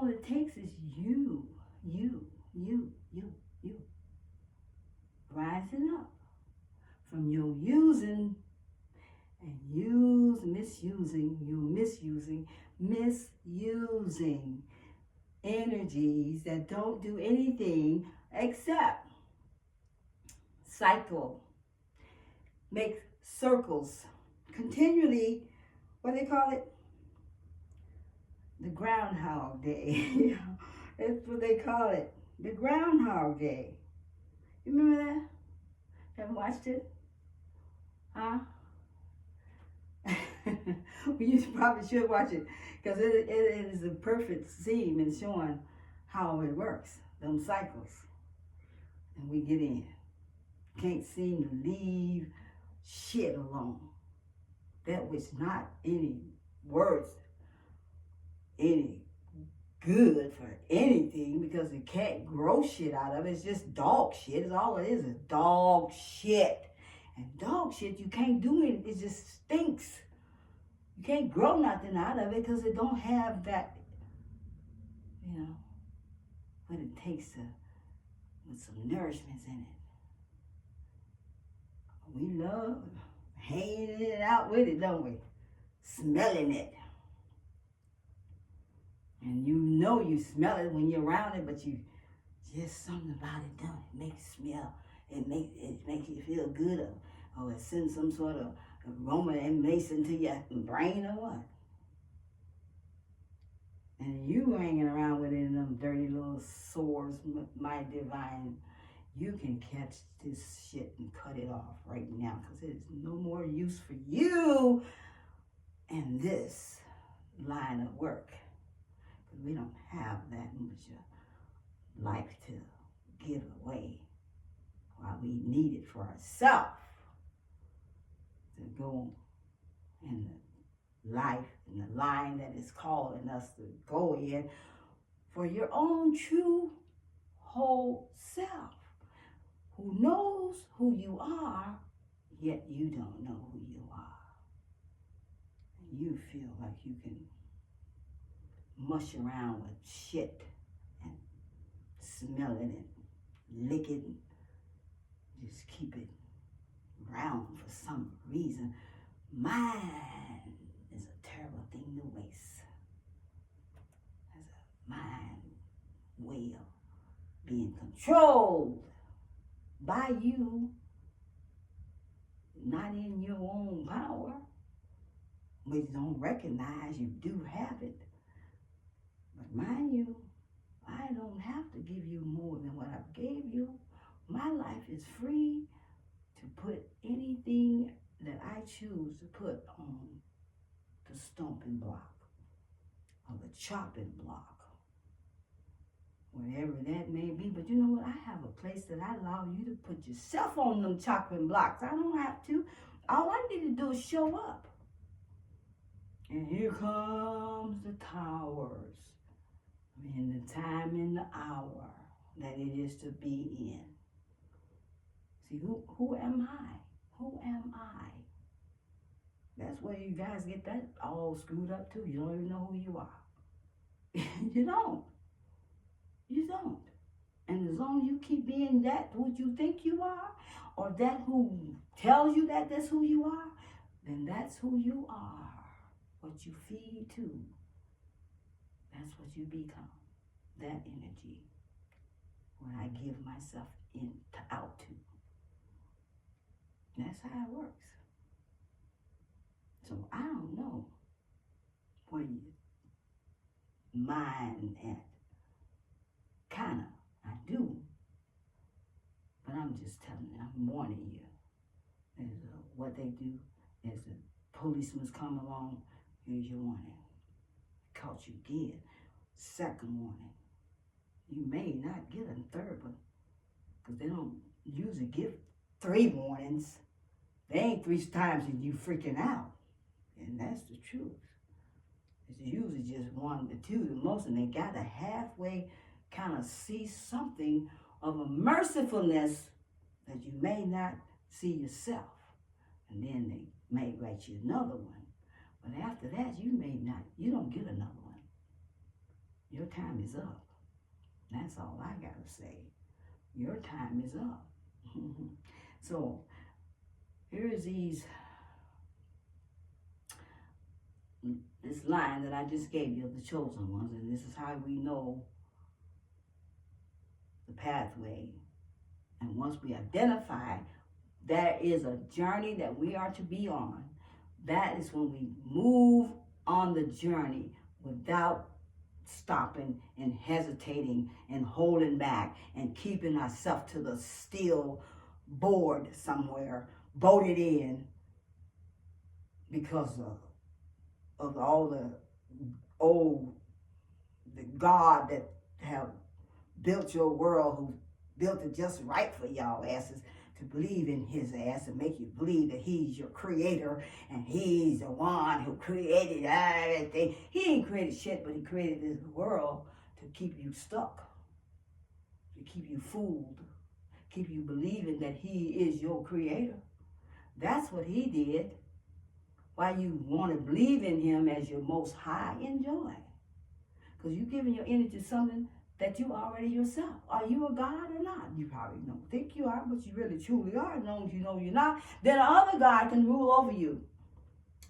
Speaker 1: all it takes is you rising up from your using and misusing energies that don't do anything except cycle, make circles, continually, what they call it? The Groundhog Day. That's what they call it. The Groundhog Day. You remember that? Haven't watched it? Huh? You probably should watch it because it is a perfect scene in showing how it works, them cycles. And we get in. Can't seem to leave shit alone. That was not any words, any good for anything because it can't grow shit out of it. It's just dog shit. It's all it is dog shit. And dog shit, you can't do it. It just stinks. You can't grow nothing out of it because it don't have that, what it takes to, with some nourishments in it. We love hanging it out with it, don't we? Smelling it. And you know you smell it when you're around it, but you just something about it, don't it? It makes you smell. It makes you feel good, or it sends some sort of aroma emanation to your brain or what. And you hanging around with it in them dirty little sores, my divine, you can catch this shit and cut it off right now because it is no more use for you in this line of work. Because we don't have that much life to give away while we need it for ourselves to go in the life and the line that is calling us to go in for your own true whole self, who knows who you are, yet you don't know who you are. And you feel like you can mush around with shit and smell it and lick it and just keep it around for some reason. Mine is a terrible thing to waste. As a mind way of being controlled by you, not in your own power, which don't recognize you do have it. But mind you, I don't have to give you more than what I gave you. My life is free to put anything that I choose to put on the stomping block or the chopping block, whatever that may be. But you know what? I have a place that I allow you to put yourself on them chopping blocks. I don't have to. All I need to do is show up. And here comes the towers in the time and the hour that it is to be in. See, who am I? Who am I? That's where you guys get that all screwed up too. You don't even know who you are. You don't. You don't. And as long as you keep being that what you think you are, or that who tells you that that's who you are, then that's who you are. What you feed to, that's what you become. That energy. When I give myself out to. That's how it works. So I don't know where your mind at. Kinda, I do. But I'm just telling you, I'm warning you. What they do is the policeman's come along, here's your warning. Caught you again. Second warning. You may not get a third one, because they don't usually give 3 warnings. They ain't 3 times that you freaking out. And that's the truth. It's usually just 1 to 2 the most, and they got to halfway kind of see something of a mercifulness that you may not see yourself. And then they may write you another one. But after that, you don't get another one. Your time is up. That's all I got to say. Your time is up. So here is this line that I just gave you of the chosen ones, and this is how we know the pathway. And once we identify there is a journey that we are to be on, that is when we move on the journey without stopping and hesitating and holding back and keeping ourselves to the still board somewhere, boated in because of all the God that have built your world, who built it just right for y'all asses to believe in his ass and make you believe that he's your creator and he's the one who created everything. He ain't created shit, but he created this world to keep you stuck, to keep you fooled, keep you believing that he is your creator. That's what he did. Why you want to believe in him as your most high, enjoy. Because you're giving your energy to something that you already yourself. Are you a God or not? You probably don't think you are, but you really truly are. As long as you know you're not, then another God can rule over you.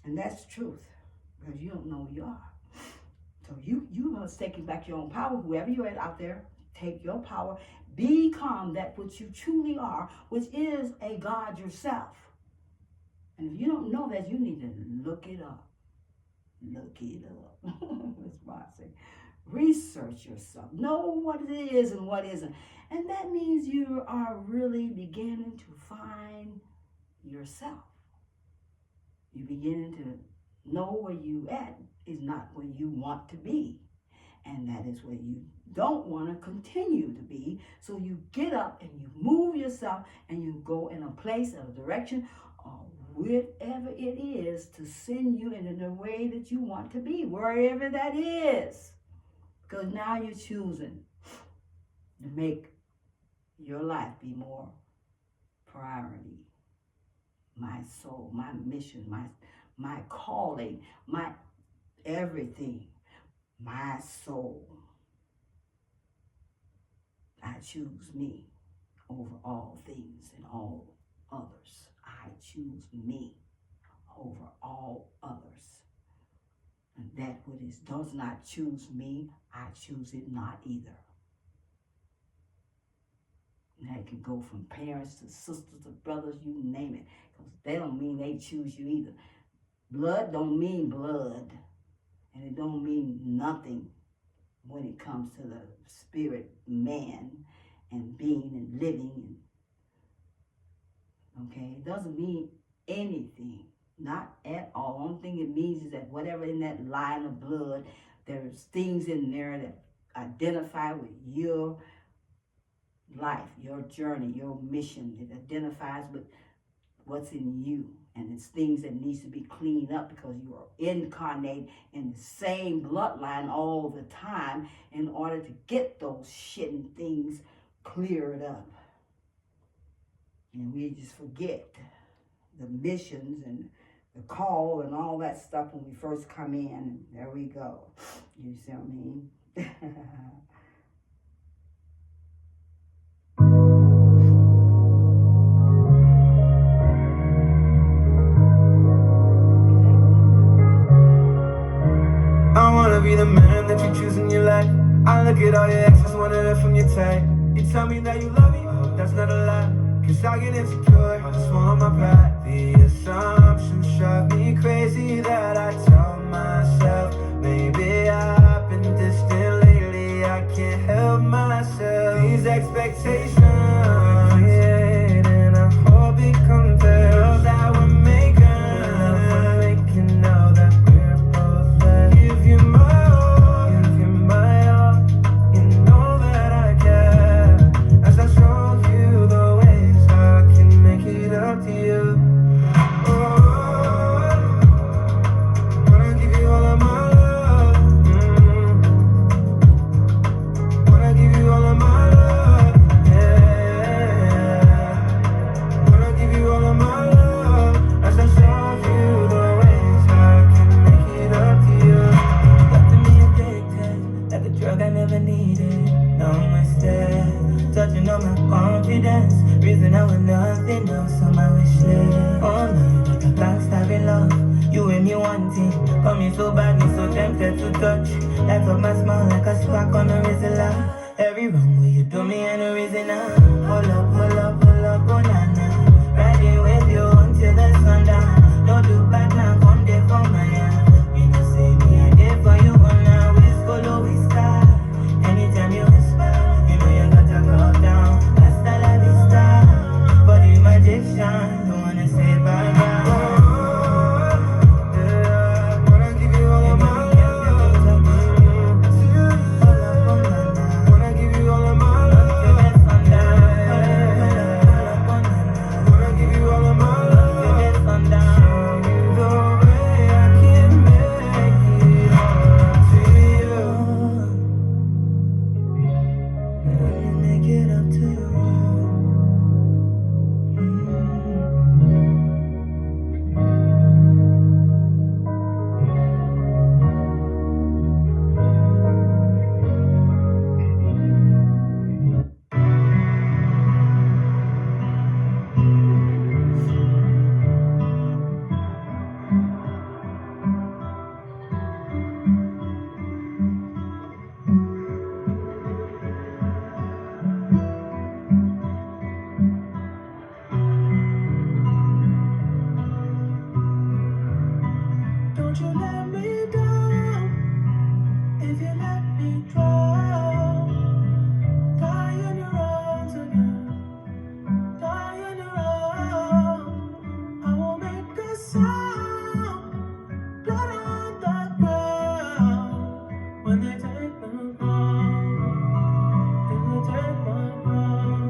Speaker 1: And that's the truth, because you don't know who you are. So you must take back your own power. Whoever you're at out there, take your power. Become that which you truly are, which is a God yourself. And if you don't know that, you need to look it up. Look it up. That's why I say, research yourself. Know what it is and what isn't. And that means you are really beginning to find yourself. You're beginning to know where you at is not where you want to be. And that is where you don't want to continue to be. So you get up and you move yourself and you go in a place, a direction, whatever it is to send you in the way that you want to be, wherever that is. Because now you're choosing to make your life be more priority. My soul, my mission, my calling, my everything, my soul. I choose me over all things and all others. I choose me over all others. And that which does not choose me, I choose it not either. And that can go from parents to sisters to brothers, you name it. Because they don't mean they choose you either. Blood don't mean blood. And it don't mean nothing when it comes to the spirit man and being and living. Okay, it doesn't mean anything. Not at all. Only thing it means is that whatever in that line of blood, there's things in there that identify with your life, your journey, your mission. It identifies with what's in you. And it's things that needs to be cleaned up because you are incarnate in the same bloodline all the time in order to get those shitting things cleared up. And we just forget the missions and the call and all that stuff when we first come in. And there we go. You see what I mean?
Speaker 2: I wanna be the man that you choose in your life. I look at all your exes, wanna hear from your type. You tell me that you love me, I hope that's not a lie. Cause I get insecure, I just swallow my pride. The assumptions drive me crazy that I tell myself maybe I've been distant lately, I can't help myself. These expectations creating a whole big compare that we're making now that we're both left. Give you my all, give you my all. You know that I care as I show you the ways I can make it up to you. Oh, confidence. Reason I want nothing else on my wish list. Oh no, but I can't stop in love. You and me wanting, got me so bad, me so tempted to touch. Light up my smile like a spark on a razor. Every wrong way you do me and no reason now. Hold up, hold up, hold up, oh na na. Riding with you until the sun down. No do bad now, come there for my hand. You know say me I there for you on now. We follow, we start. Anytime you whisper, you know you gotta calm down. Hasta la vista, body magician. Don't wanna say bye bye. Don't you let me down. If you let me drown, die in your arms again. Die in your arms. I won't make a sound. Blood on the ground. When they take my crown, when they take my crown.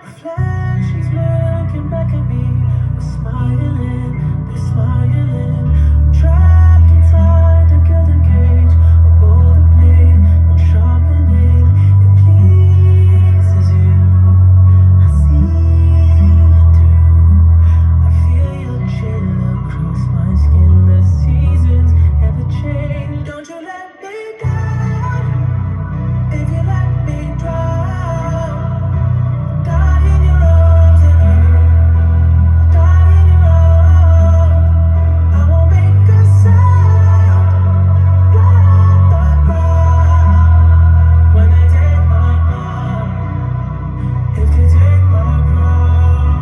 Speaker 2: Reflections looking back at me, we're smiling, they're smiling. I'm trapped inside the gilded cage, a golden blade, I'm sharpening. It pleases you, I see it through. I feel your chill across my skin. The seasons never change. Don't you let me down. If you let me drown, die in your arms again. Die in your arms. I won't make a sound. Blood on the ground. When they take my crown, if they take my crown.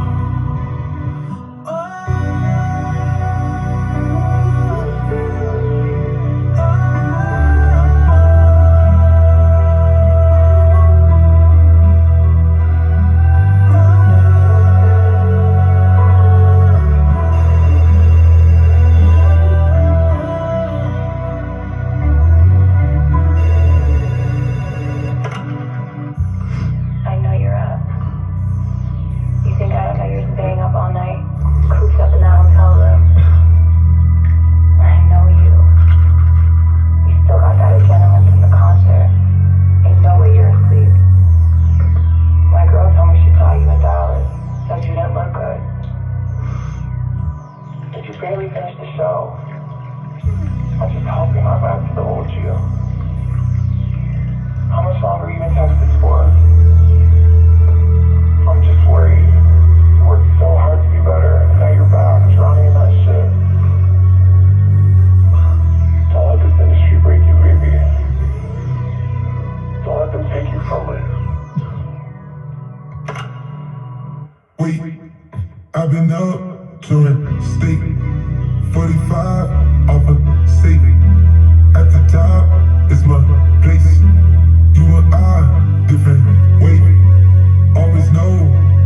Speaker 2: I know you're up. You think I don't know you're staying up all night, cooped up in that hotel room? I know you. You still got that adrenaline from the concert. Ain't no way you're asleep. My girl told me she saw you in Dallas. Said you didn't look good. Did you barely finish the show? I'm just hoping I'm back to the old you. How much longer you been texting for? I'm just worried. You worked so hard to be better, and now you're back drowning in that shit. Don't let this industry break you, baby. Don't let them take you from it.
Speaker 3: Wait, I've been up touring state 45 off a safe. At the top is my place. You and I, different way. Always know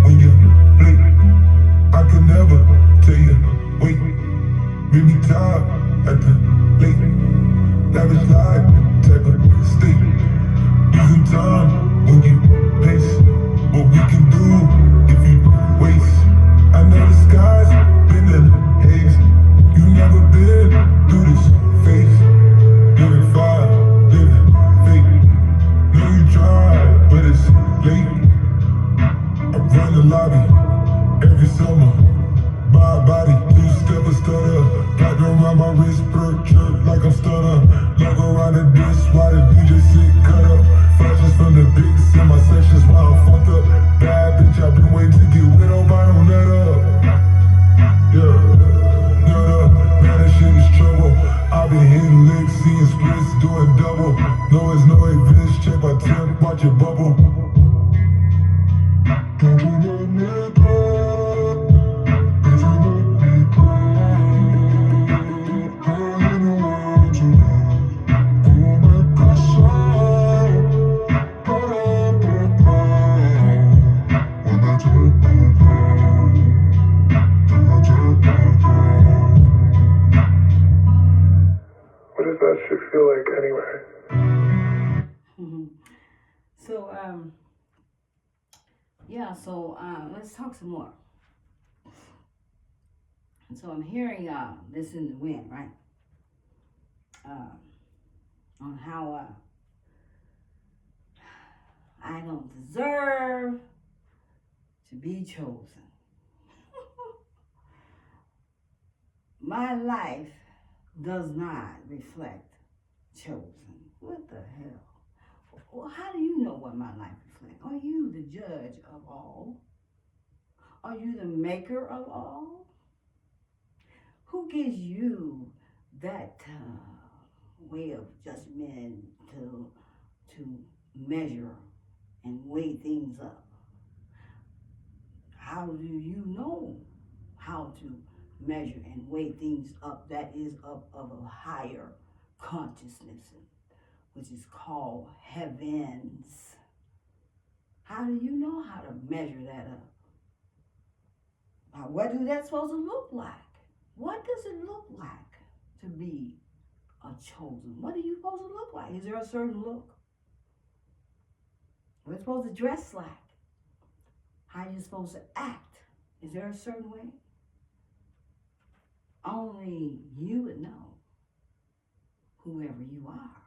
Speaker 3: when you blink. I could never tell you, wait. Made me tired at the late. Lavish life, type of state. Using time when you pace. What we can do if you waste. I know the sky's been in haze. lobby every summer. My body, two step a stutter. Got them around my wrist, perk, jerk like I'm stunner. Logo around the disc while the DJ sit cut up. Flashes from the bigs in my sections while I'm fucked up. Bad bitch, I've been waiting to get wet on my own nut up. Yeah, nut up. Man, that shit is trouble. I've been hitting licks, seeing splits, doing double. No, it's no events, check my temp, watch it bubble. Don't you let me go? If you let me go, girl, you know what to do. Oh my gosh, when I take you down, then I take you down. What does that shit feel like anyway?
Speaker 1: So, yeah, so let's talk some more. And so I'm hearing this in the wind, right? On how I don't deserve to be chosen. My life does not reflect chosen. What the hell? Well, how do you know what my life reflects? Are you the judge of all? Are you the maker of all? Who gives you that way of judgment to measure and weigh things up? How do you know how to measure and weigh things up that is of a higher consciousness, which is called heavens? How do you know how to measure that up? Now, what is that supposed to look like? What does it look like to be a chosen? What are you supposed to look like? Is there a certain look? What are you supposed to dress like? How are you supposed to act? Is there a certain way? Only you would know, whoever you are,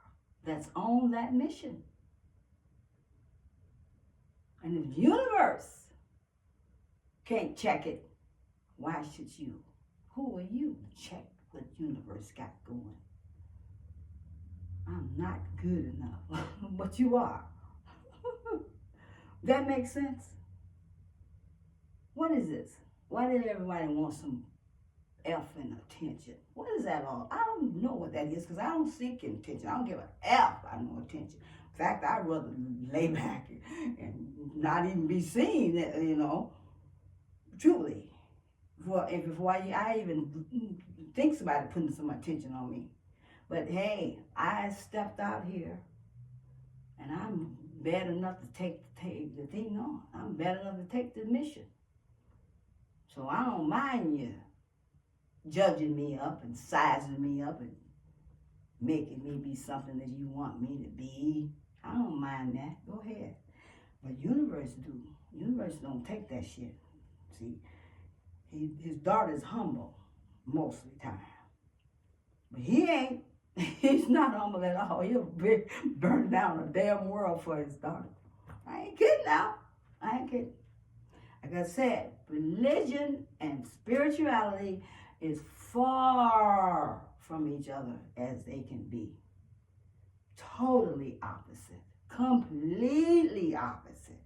Speaker 1: that's on that mission. And if the universe can't check it, why should you? Who are you to check what the universe got going? I'm not good enough, but you are. That makes sense? What is this? Why did everybody want some effing attention? What is that all? I don't know what that is because I don't seek attention. I don't give a F I know attention. In fact, I'd rather lay back and not even be seen, you know, truly. Before I even think somebody putting some attention on me. But hey, I stepped out here and I'm bad enough to take the thing on. I'm bad enough to take the mission. So I don't mind you judging me up and sizing me up and making me be something that you want me to be. I don't mind that. Go ahead. But universe do. Universe don't take that shit. See, his daughter's humble most of the time. But he ain't. He's not humble at all. He'll burn down a damn world for his daughter. I ain't kidding now. I ain't kidding. Like I said, religion and spirituality is far from each other as they can be. Totally opposite. Completely opposite.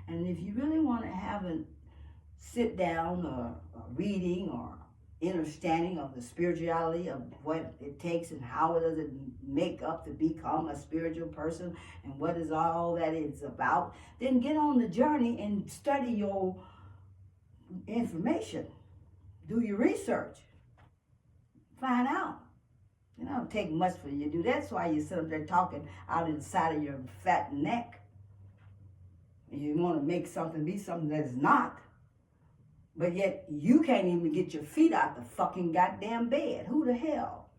Speaker 1: And if you really want to have a sit down or a reading or understanding of the spirituality of what it takes and how it does it make up to become a spiritual person and what is all that it's about, then get on the journey and study your information. Do your research. Find out. It don't take much for you to do. That's why you sit up there talking out of the side of your fat neck. And you want to make something be something that is not. But yet, you can't even get your feet out the fucking goddamn bed. Who the hell?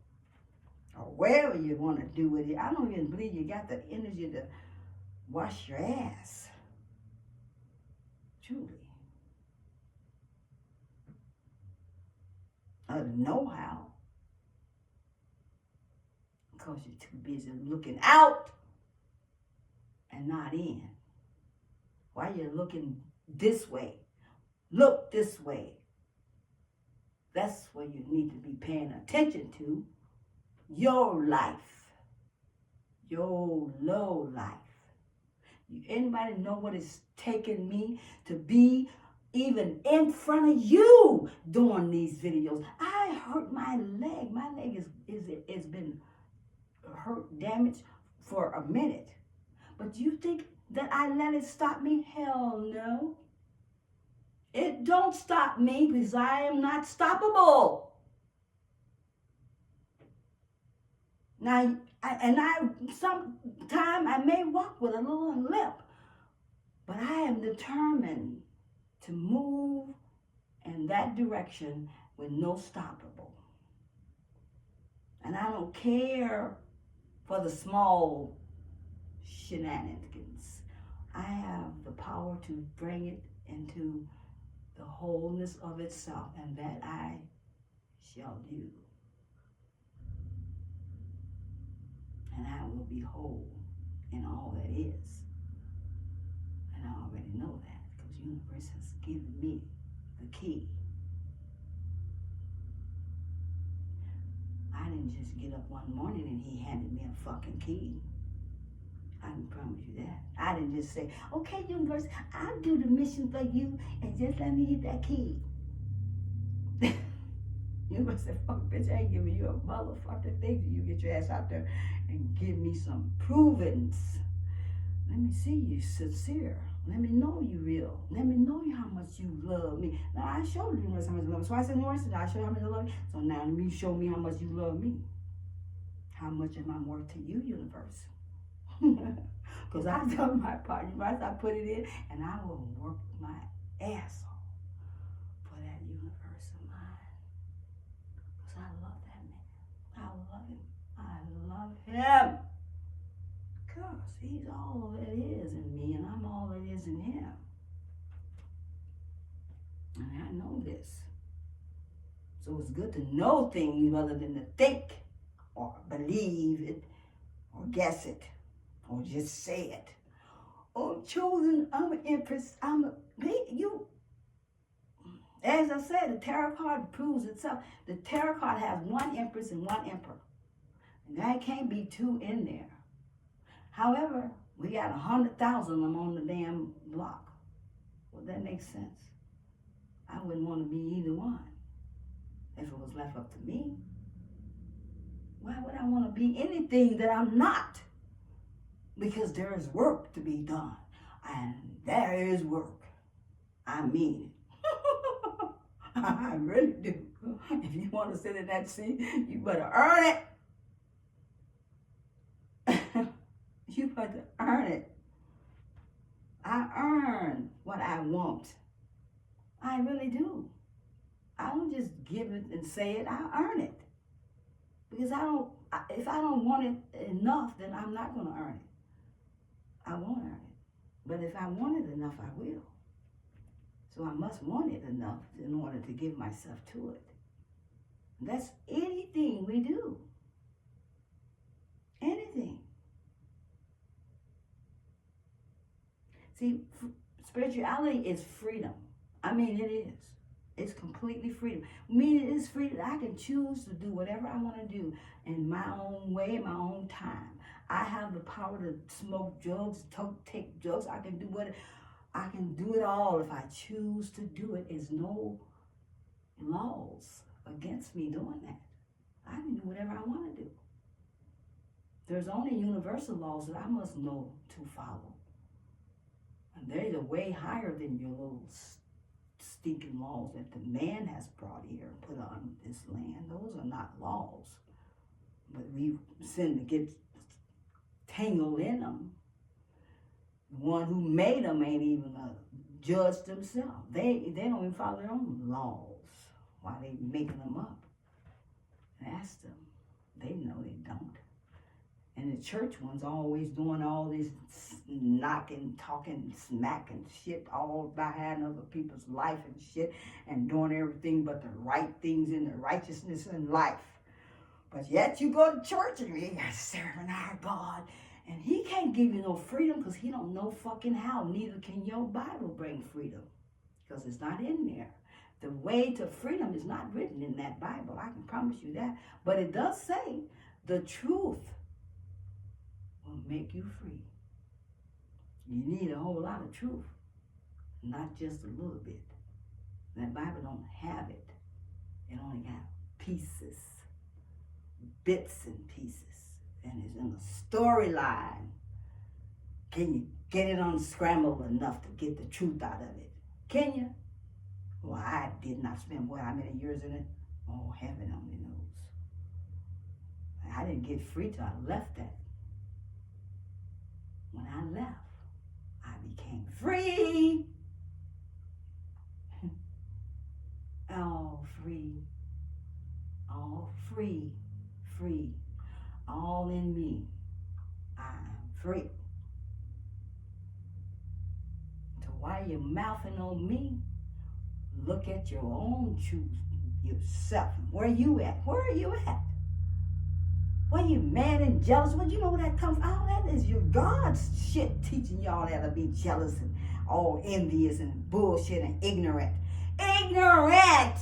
Speaker 1: Or wherever you want to do with it. I don't even believe you got the energy to wash your ass. Truly. Or to know how. Because you're too busy looking out and not in. Why you're looking this way? look this way. That's where you need to be paying attention to. Your life. Your low life. Anybody know what it's taken me to be even in front of you doing these videos? I hurt my leg. My leg is been hurt, damaged for a minute. But you think that I let it stop me? Hell no. It don't stop me because I am not stoppable. Now, sometime I may walk with a little limp, but I am determined to move in that direction with no stoppable. And I don't care for the small shenanigans. I have the power to bring it into the wholeness of itself, and that I shall do. And I will be whole in all that is. And I already know that because the universe has given me the key. I didn't just get up one morning and he handed me a fucking key. I can promise you that. I didn't just say, okay, universe, I'll do the mission for you and just let me get that key. Universe said, fuck, bitch, I ain't giving you a motherfucking thing till you get your ass out there and give me some provings. Let me see you sincere. Let me know you real. Let me know how much you love me. Now, I showed the universe how much you love me. So I said, universe, I showed you how much you love me. So now let me show me how much you love me. How much am I worth to you, universe? Because I've done my part. Universe, I put it in, and I will work my ass off for that universe of mine. Because I love that man. I love him. I love him. Because he's all that is in me, and I'm all that is in him. And I know this. So it's good to know things rather than to think or believe it or guess it or just say it. Oh, chosen, I'm an empress. You. As I said, the tarot card proves itself. The tarot card has one empress and one emperor. And there can't be two in there. However, we got 100,000 of them on the damn block. Well, that makes sense. I wouldn't want to be either one if it was left up to me. Why would I want to be anything that I'm not? Because there is work to be done. And there is work. I mean it. I really do. If you want to sit in that seat, you better earn it. You better earn it. I earn what I want. I really do. I don't just give it and say it. I earn it. Because if I don't want it enough, then I'm not going to earn it. I won't earn it. But if I want it enough, I will. So I must want it enough in order to give myself to it. That's anything we do. Anything. See, spirituality is freedom. I mean, it is. It's completely freedom. Meaning it is freedom. I can choose to do whatever I want to do in my own way, in my own time. I have the power to smoke drugs, take drugs. I can do what I can do it all if I choose to do it. There's no laws against me doing that. I can do whatever I want to do. There's only universal laws that I must know to follow. And they're way higher than your little stinking laws that the man has brought here and put on this land. Those are not laws. But we tend to get tangled in them. The one who made them ain't even a judge themselves. They don't even follow their own laws. Why they making them up? Ask them. They know they don't. And the church ones always doing all this knocking, talking, smacking shit all behind other people's life and shit and doing everything but the right things in the righteousness in life. But yet you go to church and you are serving our God. And he can't give you no freedom because he don't know fucking how. Neither can your Bible bring freedom. because it's not in there. The way to freedom is not written in that Bible. I can promise you that. But it does say the truth will make you free. You need a whole lot of truth, not just a little bit. That Bible don't have it. It only got pieces, bits and pieces, and it's in a storyline. Can you get it unscrambled enough to get the truth out of it? Can you? Well, I did not spend how many years in it? Oh, heaven only knows. I didn't get free till I left that. When I left, I became free. All free. All free. Free. All in me. I'm free. So while you're mouthing on me, look at your own truth, yourself. Where you at? Where are you at? Why you mad and jealous? Well, you know where that comes from? All that is your God's shit teaching y'all how to be jealous and all envious and bullshit and ignorant. Ignorant!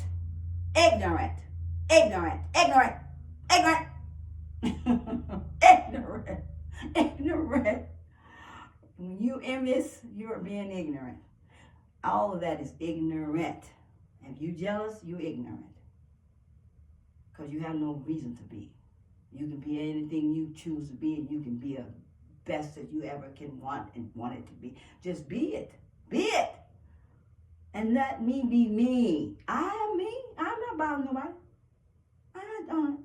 Speaker 1: Ignorant! Ignorant! Ignorant! Ignorant! Ignorant! Ignorant! When you envious, you are being ignorant. All of that is ignorant. If you jealous, you're ignorant. Because you have no reason to be. You can be anything you choose to be, and you can be a best that you ever can want and want it to be. Just be it. Be it. And let me be me. I am me. I'm not bothering nobody.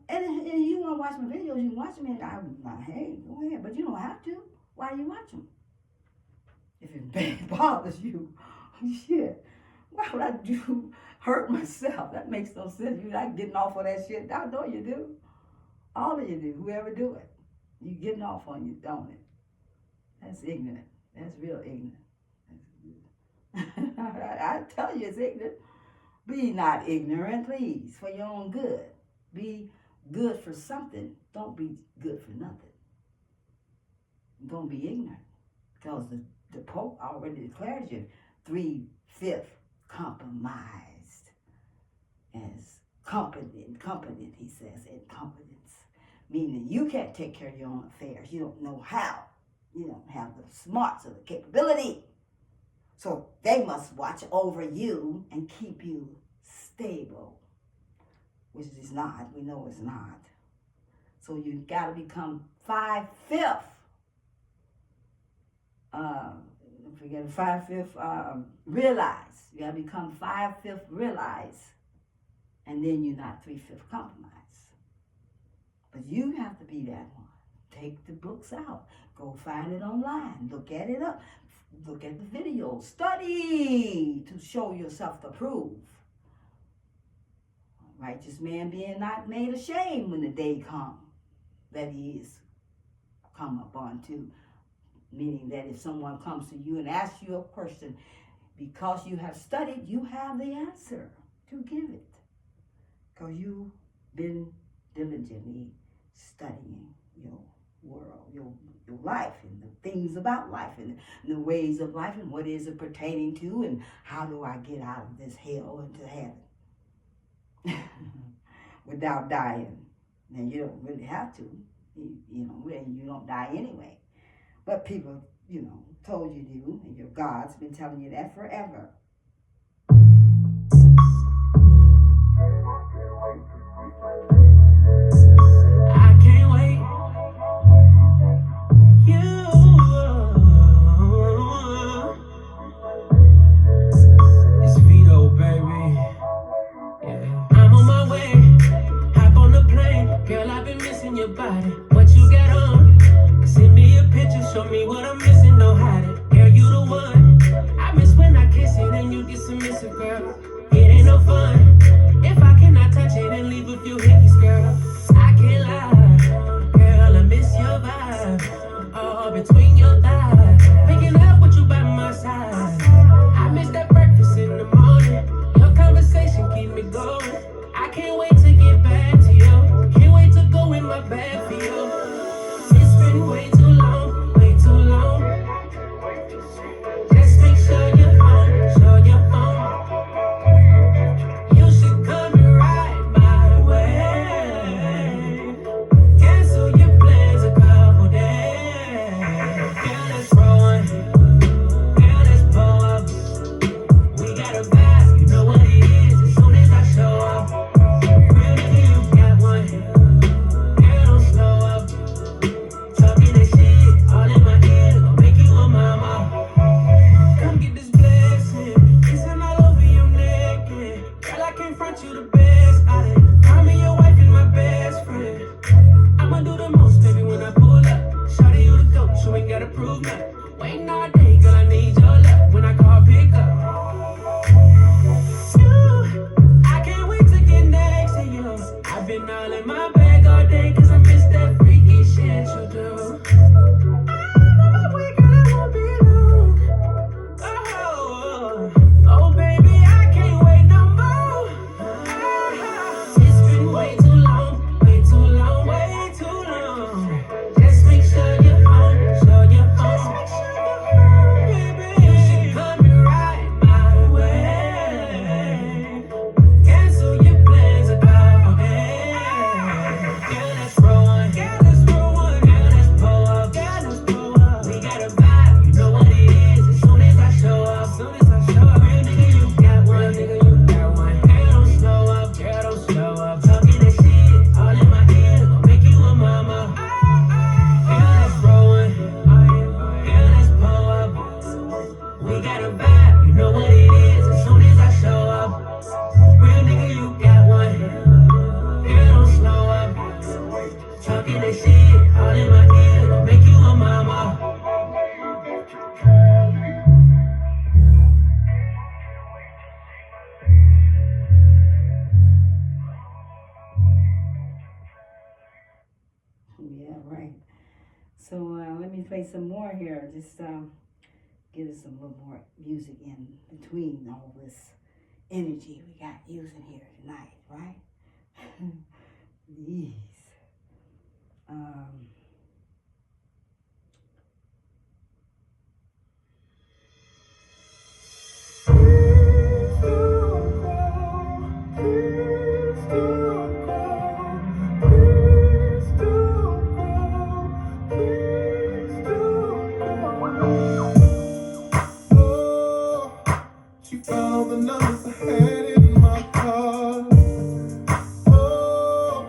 Speaker 1: And you want to watch my videos, you can watch them, and I'm like, hey, go ahead. But you don't have to. Why do you watch them? If it bothers you, shit, why would I hurt myself? That makes no sense. You're not getting off of that shit. I know you do. All of you do. Whoever do it. You getting off on you, don't it? That's ignorant. That's real ignorant. I tell you it's ignorant. Be not ignorant, please, for your own good. Be good for something. Don't be good for nothing. Don't be ignorant. Because the Pope already declared you 3/5 compromised as competent, he says, incompetence. Meaning you can't take care of your own affairs. You don't know how. You don't have the smarts or the capability. So they must watch over you and keep you stable, which is not. We know it's not. So you got to become 5/5. Forget 5/5. Realize. You got to become 5/5 realize, and then you're not 3/5 compromise. But you have to be that one. Take the books out. Go find it online. Look at it up. Look at the videos. Study to show yourself to prove. Righteous man being not made ashamed when the day come that he is come upon to. Meaning that if someone comes to you and asks you a question, because you have studied, you have the answer to give it. Because you've been diligently studying your world, your life, and the things about life, and the ways of life, and what is it pertaining to, and how do I get out of this hell into heaven without dying. And you don't really have to, you don't die anyway. But people, told you to, and your God's been telling you that forever.
Speaker 2: I can't wait. It's Vito, baby. Yeah. I'm on my way. Hop on the plane. Girl, I've been missing your body. What you got on? Send me a picture, show me what I'm missing, don't hide it. Girl, you the one. I miss when I kiss it and you get submissive, girl. It ain't no fun if I cannot touch it and leave a few hickeys, girl. I can't lie, girl, I miss your vibe. All between your thighs, picking up with you by my side. I miss that breakfast in the morning. Your conversation keep me going. I can't wait to get back to you. Can't wait to go in my bag for you. It's been way too long, way too long. Just make sure you're home,
Speaker 1: play some more here. Just get us some little more music in between all this energy we got using here tonight, right? These.
Speaker 2: She found all the numbers I had in my car. Oh,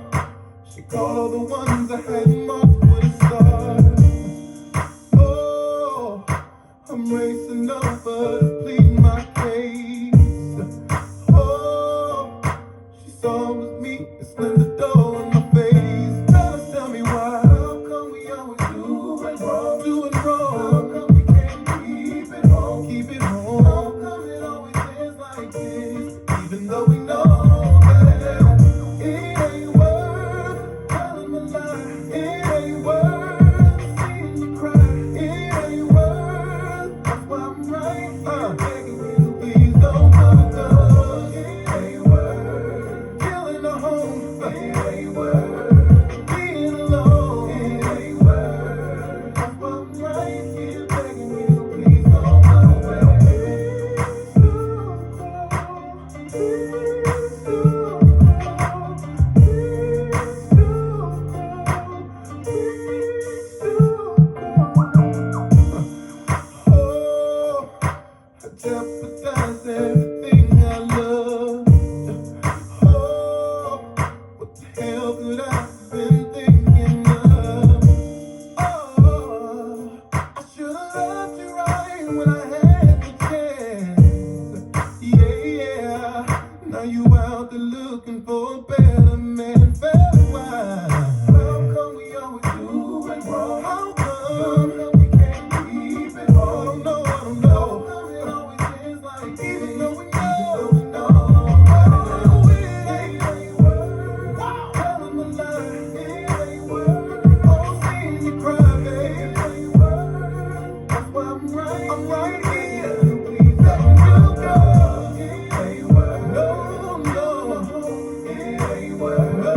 Speaker 2: she called all the ones I had marked with a star. Oh, I'm racing over to plead my case. Oh, she saw it was me and slammed the door in my face. Fellas, tell me why. How come we always doing wrong? Doing wrong. How come we can't keep it home? Keep it home. How come it always is like this? Even though we know that it ain't worth telling a lie. It ain't worth seeing you cry. It ain't worth. That's why I'm right. Begging you, please don't come to us. It ain't worth killing a home. It ain't worth being alone. It ain't worth. That's why I'm right here begging you, please don't come away. Oh, I jeopardize everything I love. Oh, what the hell could I have been thinking of? Oh, I should have loved you right when I had the chance. Yeah, now you out there looking for a better man. Fell why? How come we always do it wrong? How come we can't keep it home? No, I don't know. How come it always is like even though we know, oh, it ain't worth telling a lie. It ain't worth seeing you cry, babe. It ain't worth. That's why I'm right. I'm right here. Please don't you go. It ain't worth. No, no. It ain't worth. No,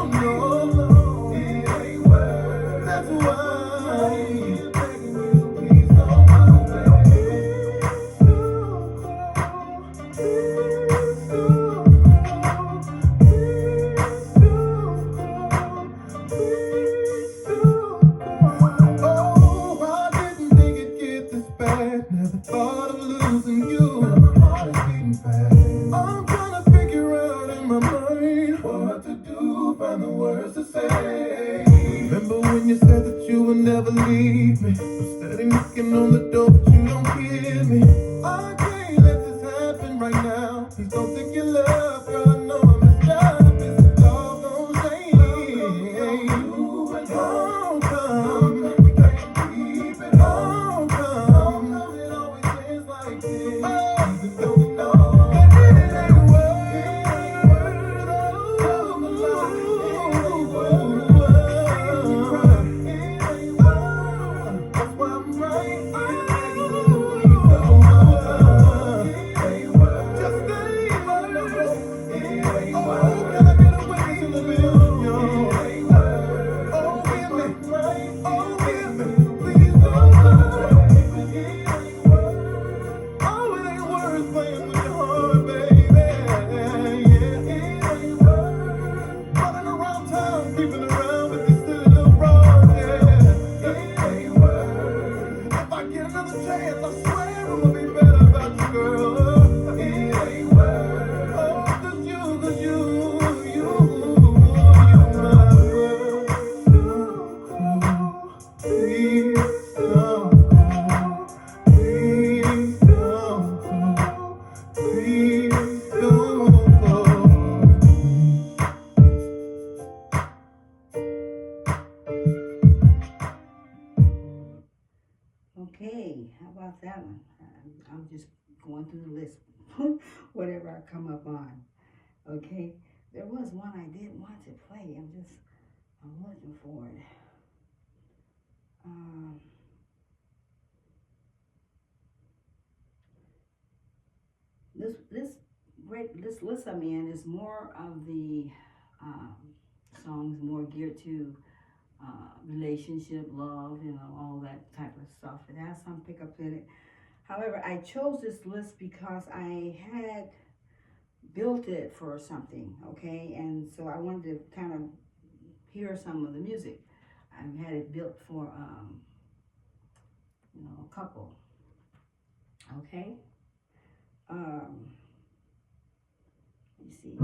Speaker 2: no. It ain't worth. That's why I'm begging you. Please don't go, baby. Oh, I didn't think it'd get this bad. Never thought of losing you. Now my heart is beating fast. I'm trying to figure out in my mind what to do, find the words to say. Remember when you said that you would never leave me? I'm steady knocking on the door, but you don't hear me. I can't let this happen right now. Please don't think you love, girl. I know I'm messed up. It's a doggone shame. How come we can't keep it? How come it always is like this? Even though we know that it ain't worth telling a lie. It ain't worth seeing you cry. It ain't worth. That's why I'm right here begging you, please don't go. It ain't worth. Just stay worth. It ain't worth. Can I get a witness in the middle, y'all? It ain't worth. Oh, hear me. Oh, hear me. Please don't go. It ain't worth. Oh, it ain't worth playing with your heart, baby. Yeah, it ain't worth running around town, creeping around with this silly little broad. Yeah, it ain't worth. If I get another chance, I swear I'ma be better about you, girl. It ain't worth. Oh, 'cause you my world. Please don't go. Please don't go. Please don't go.
Speaker 1: Okay, how about that one? I'm just going through the list, whatever I come up on. Okay, there was one I did want to play. I'm looking for it. this list I'm in is more of the songs more geared to relationship, love, all that type of stuff. It has some pickups in it. However, I chose this list because I had built it for something, okay? And so I wanted to kind of hear some of the music. I had it built for, a couple, okay? Let me see.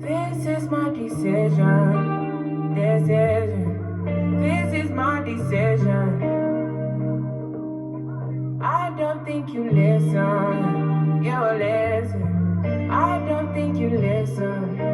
Speaker 2: This is my decision. This is my decision. I don't think you listen. You listen. I don't think you listen.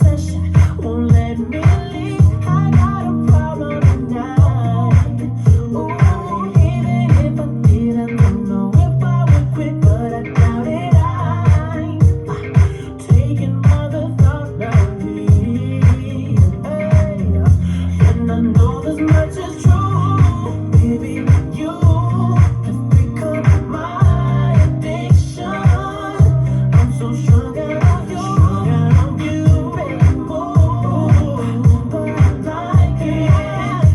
Speaker 2: obsession won't let me leave. I got a problem tonight. Ooh, even if I didn't, don't know if I would quit, but I doubt it. I'm taking mother thought of me. Hey, and I know this much is true. Baby, you have become my addiction. I'm so strung out of you, baby. Ooh, but I like it.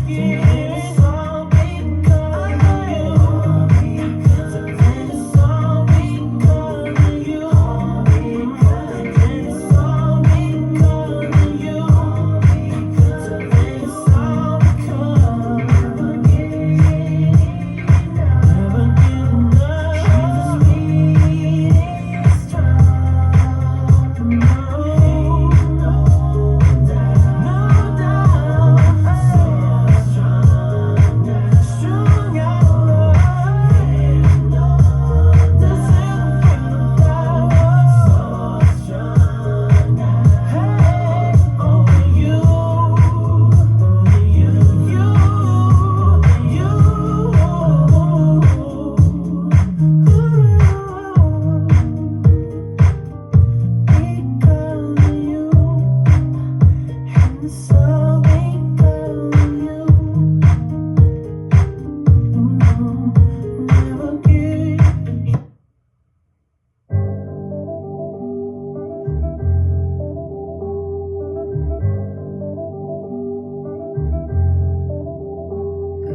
Speaker 2: It's all because of you. So then it's all because of you. Then it's all because of you. So then it's all because of you. Never give enough. Sweetest love. No doubt. So strung out love. This is love. So strung out. Hey, only you.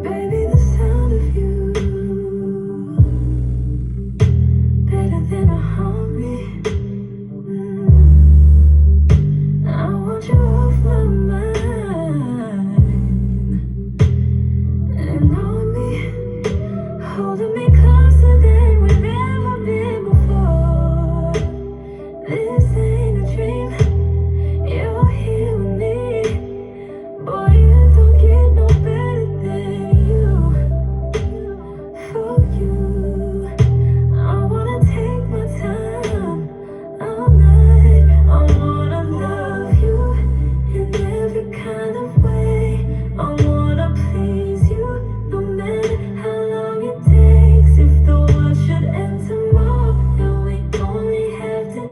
Speaker 2: Baby, the sound of you better than a harmony. I want you off my mind and on me, holding me closer than we've ever been before. This ain't a dream, you're here with me. Boy, you don't get no better than you. For you, I wanna take my time all night. I wanna love you in every kind of way. I wanna please you, no matter how long it takes. If the world should end tomorrow, then we only have to.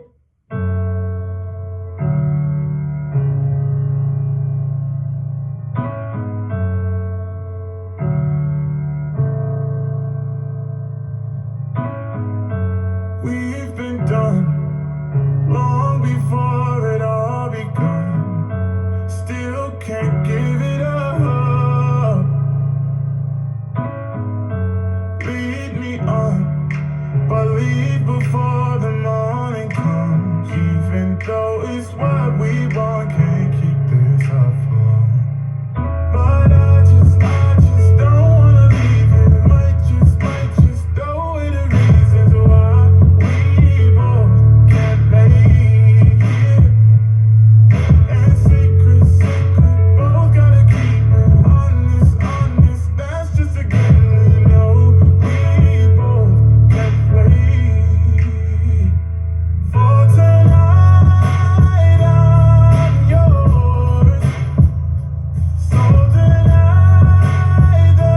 Speaker 3: We've been done long before it all begun. Still can't give it up. Lead me on, but leave before the morning comes. Even though it's what we want, can't keep this up for long. But I just don't wanna leave it. Might just go with the reasons why we both can't make it. And secret, both gotta keep it honest. That's just a given. We know we both can't wait. For tonight, I'm yours. So tonight, the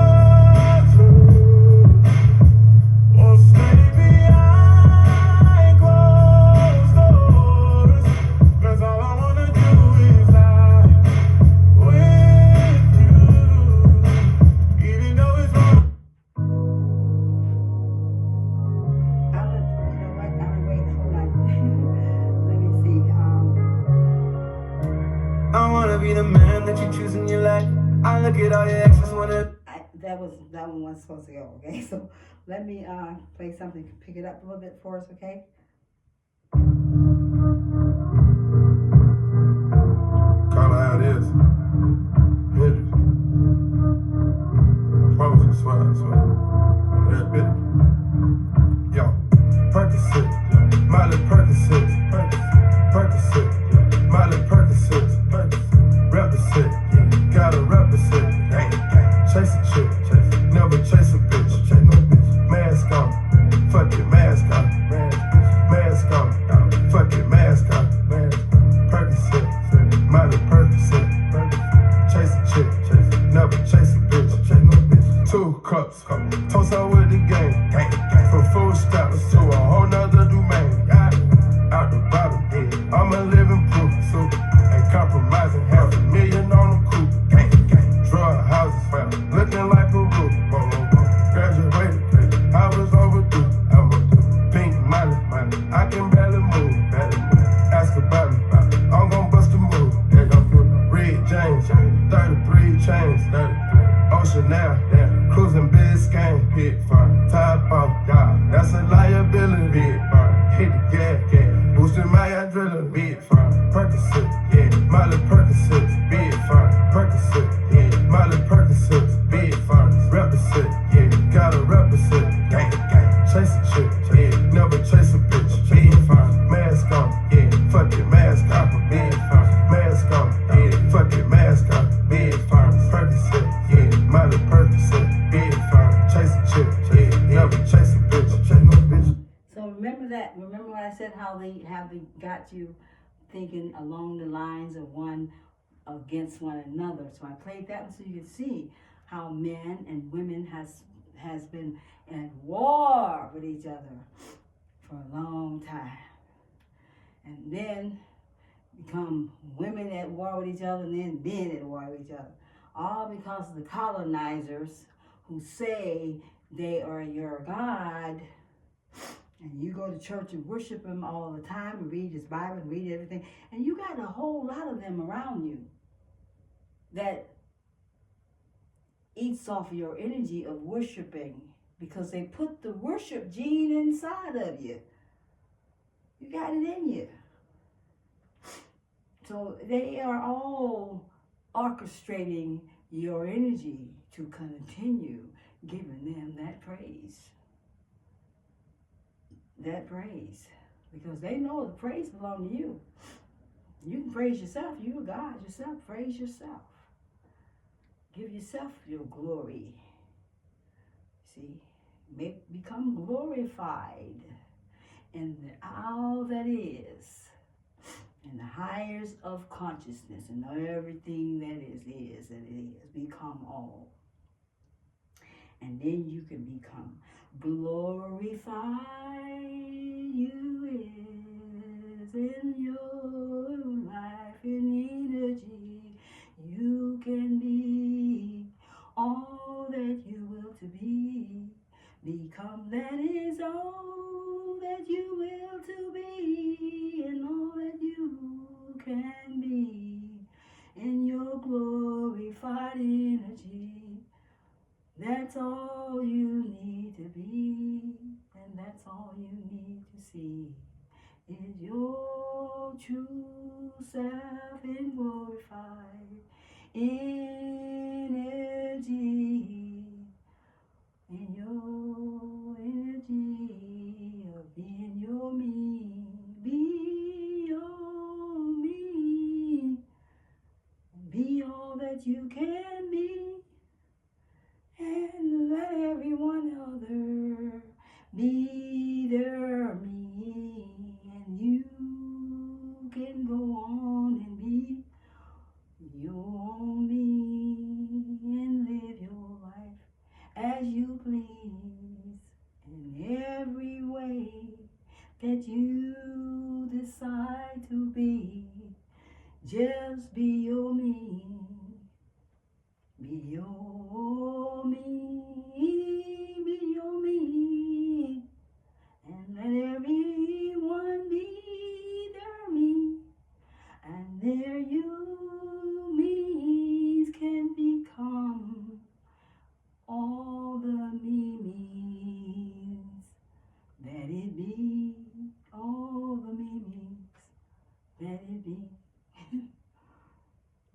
Speaker 3: truth will stay behind closed doors. 'Cause all I wanna do is lie with you, even though it's wrong.
Speaker 1: You know what? Wait, hold on. Let me see.
Speaker 2: I wanna be the man that you choose in your life. I look at all your exes, wanna.
Speaker 1: That one wasn't supposed to go. Okay, so let me play something. Pick it up a little bit for us, okay?
Speaker 3: Call it how it is. Hit it. I promise, I swear. On that bit. Yo, Percocet, Miley Percocet, Percocet, Miley Percocet, represent, gotta represent. Chase a chick, never chase a bitch. Mask on, fuck it, mask on.
Speaker 2: Chanel. Yeah. Cruising Biscayne, hit fire. Top off, yeah. That's a liability, big fire. Hit the gas, yeah. Boosting my adrenaline, big fire. Percocet, yeah. Miley Percocet, big fire. Percocet, yeah. Miley Percocet, big fire. Represent, yeah. Gotta represent, gang, gang. Chase a chick, yeah. Never chase a bitch, big fire. Mask on, yeah. Fuck it, mask off, big fire. Mask on, yeah. Fuck it, mask off, big fire. Percocet, yeah. Miley Percocet, big fire. Chase a chick, yeah. Never chase a bitch, chase no bitch.
Speaker 1: So remember that. Remember when I said how they got you thinking along the lines of one against one another. So I played that one so you can see how men and women has been at war with each other for a long time, and then become women at war with each other, and then men at war with each other, all because of the colonizers who say they are your God. And you go to church and worship him all the time and read his Bible and read everything. And you got a whole lot of them around you that eats off your energy of worshiping because they put the worship gene inside of you. You got it in you. So they are all orchestrating your energy to continue giving them that praise. That praise, because they know the praise belongs to you. You can praise yourself. You're God yourself. Praise yourself. Give yourself your glory. See, become glorified in all that is, in the highest of consciousness, and everything that is that it is. Become all. And then you can become glorified. You is in your life in energy. You can be all that you will to be. Become that is all that you will to be, and all that you can be in your glorified energy. That's all you need to be, and that's all you need to see, is your true self in glorified energy, in your energy of being your me, be your me, be all that you can be. And let everyone other be their me, and you can go on and be your own me and live your life as you please in every way that you decide to be. Just be your me. Be your me, be your me, and let everyone be their me, and there you me's can become all the me-me's that it be, all the me-me's that it be.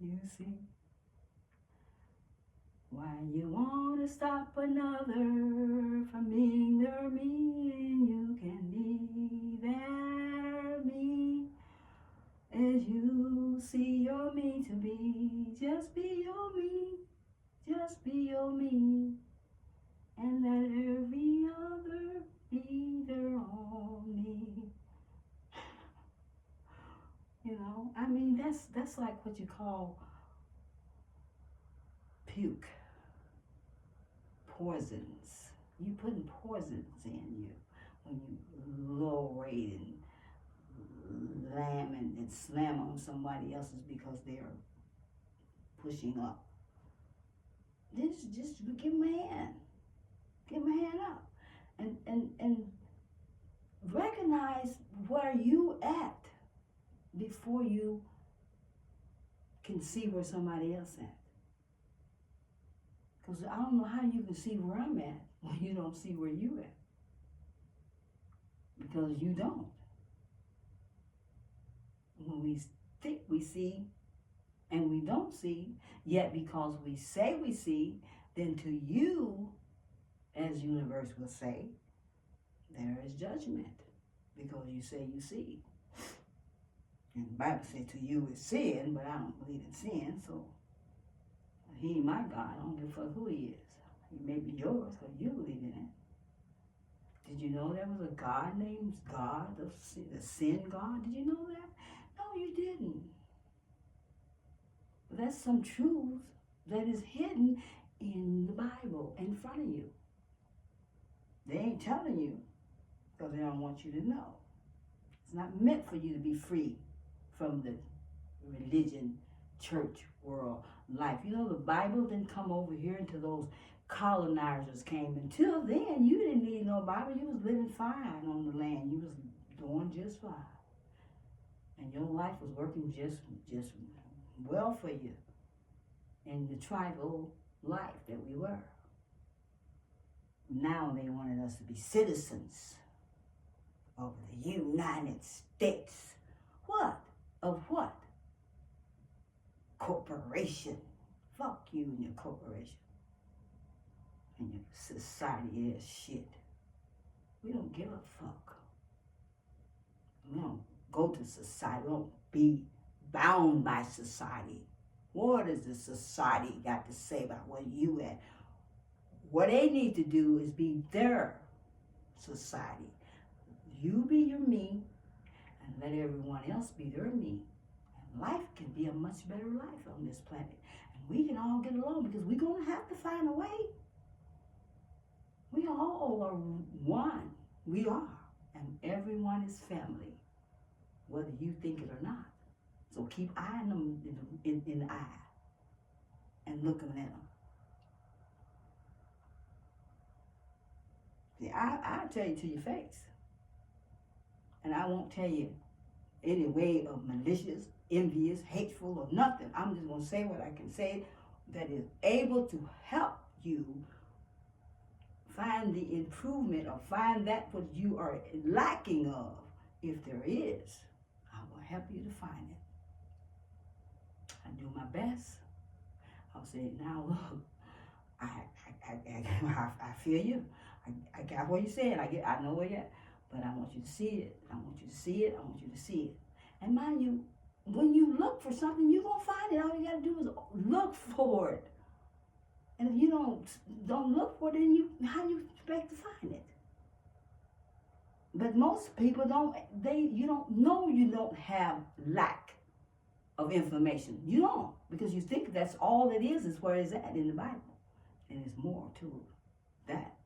Speaker 1: You see? Why you want to stop another from being their me, and you can be their me as you see your me to be. Just be your me, just be your me, and let every other be their own me. You know, I mean, that's like what you call puke. Poisons. You putting poisons in you when you low rate and lamb and slam on somebody else's because they're pushing up. Just give them a hand. Give them a hand up. And recognize where you at before you can see where somebody else at. Because I don't know how you can see where I'm at when you don't see where you at. Because you don't. When we think we see and we don't see, yet because we say we see, then to you, as universe will say, there is judgment. Because you say you see. And the Bible says to you is sin, but I don't believe in sin, so he ain't my God. I don't give a fuck who he is. He may be yours because you believe in it. Did you know there was a God named God, the sin God? Did you know that? No, you didn't. But that's some truth that is hidden in the Bible in front of you. They ain't telling you because they don't want you to know. It's not meant for you to be free from the religion, church, world, life. You know, the Bible didn't come over here until those colonizers came. Until then, you didn't need no Bible. You was living fine on the land. You was doing just fine. And your life was working just well for you in the tribal life that we were. Now they wanted us to be citizens of the United States. What? Of what? Corporation. Fuck you and your corporation. And your society ass shit. We don't give a fuck. We don't go to society. We don't be bound by society. What does the society got to say about where you at? What they need to do is be their society. You be your me, and let everyone else be their me. And life can be a much better life on this planet. And we can all get along because we're going to have to find a way. We all are one. We are. And everyone is family, whether you think it or not. So keep eyeing them in the eye and looking at them. See, I'll tell you to your face. And I won't tell you any way of malicious, envious, hateful, or nothing. I'm just going to say what I can say that is able to help you find the improvement or find that what you are lacking of. If there is, I will help you to find it. I do my best. I'll say, now look, I feel you. I got what you're saying. I know where you're at. But I want you to see it. I want you to see it. I want you to see it. And mind you, when you look for something, you're going to find it. All you got to do is look for it. And if you don't look for it, then how you expect to find it? But most people you don't know you don't have lack of information. You don't. Because you think that's all it is where it's at in the Bible. And there's more to that,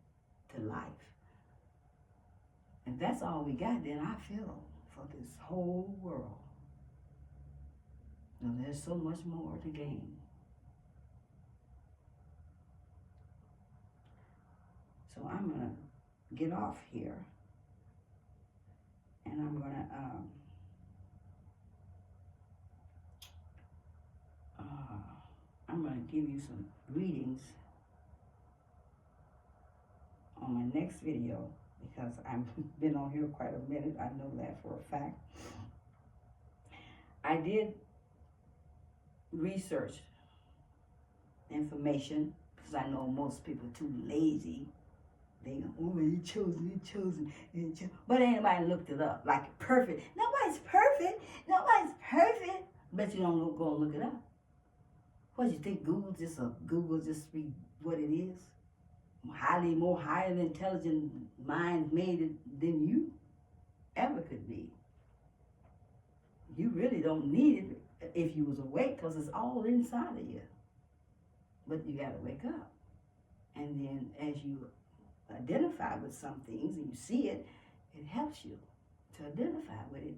Speaker 1: to life. If that's all we got, then I feel for this whole world. Now, there's so much more to gain. So I'm going to get off here. And I'm going to give you some readings on my next video. Because I've been on here quite a minute. I know that for a fact. I did research information because I know most people are too lazy. They go, oh, you chosen. But ain't nobody looked it up. Like perfect. Nobody's perfect. But you don't go and look it up. What, you think Google just be what it is? More highly intelligent minds made it than you ever could be. You really don't need it if you was awake because it's all inside of you. But you got to wake up. And then as you identify with some things and you see it, it helps you to identify with it.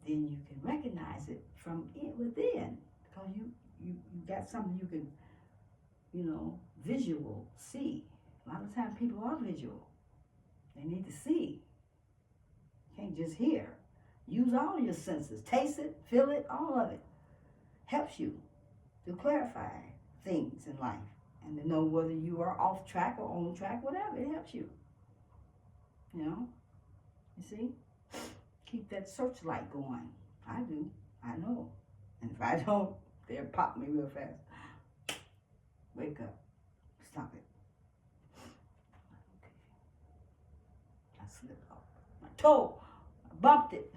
Speaker 1: Then you can recognize it from within because you got something you can, visual see. A lot of times people are visual. They need to see. You can't just hear. Use all your senses. Taste it, feel it, all of it. Helps you to clarify things in life And to know whether you are off track or on track, whatever, it helps you. You know? You see? Keep that searchlight going. I do. I know. And if I don't, they'll pop me real fast. Wake up. Stop it. Okay. I slipped off. My toe. I bumped it.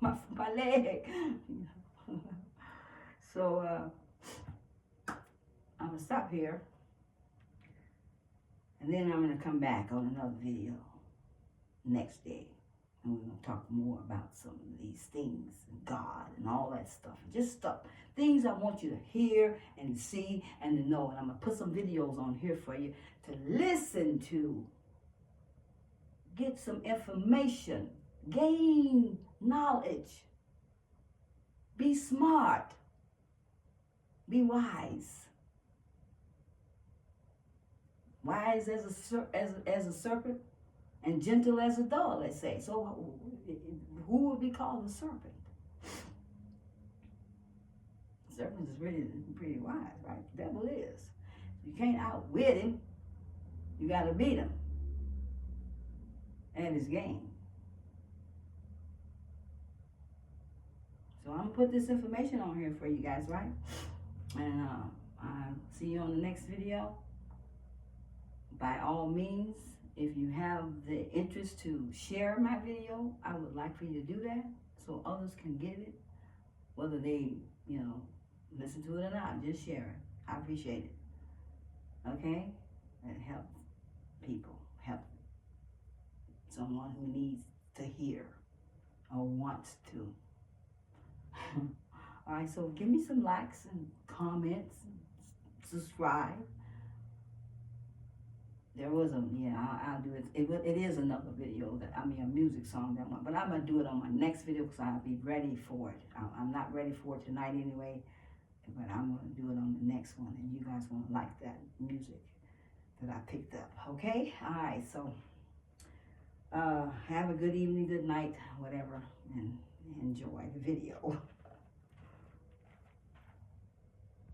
Speaker 1: my leg. So, I'm going to stop here. And then I'm going to come back on another video next day. And we're going to talk more about some of these things and God and all that stuff. Just stuff. Things I want you to hear and see and to know. And I'm going to put some videos on here for you to listen to. Get some information. Gain knowledge. Be smart. Be wise. Wise as a serpent and gentle as a dove, let's say. So who would be called a serpent? Serpent is really pretty wise, right? The devil is. You can't outwit him. You got to beat him at his game. So I'm going to put this information on here for you guys, right? And I'll see you on the next video. By all means, if you have the interest to share my video, I would like for you to do that so others can get it. Whether they, listen to it or not, just share it. I appreciate it. Okay? And help people. Help someone who needs to hear or wants to. All right, so give me some likes and comments and subscribe. There was I'll do it. It is another video a music song, that one. But I'm going to do it on my next video because I'll be ready for it. I'm not ready for it tonight anyway, but I'm going to do it on the next one. And you guys won't like that music that I picked up. Okay? All right, so have a good evening, good night, whatever, and enjoy the video.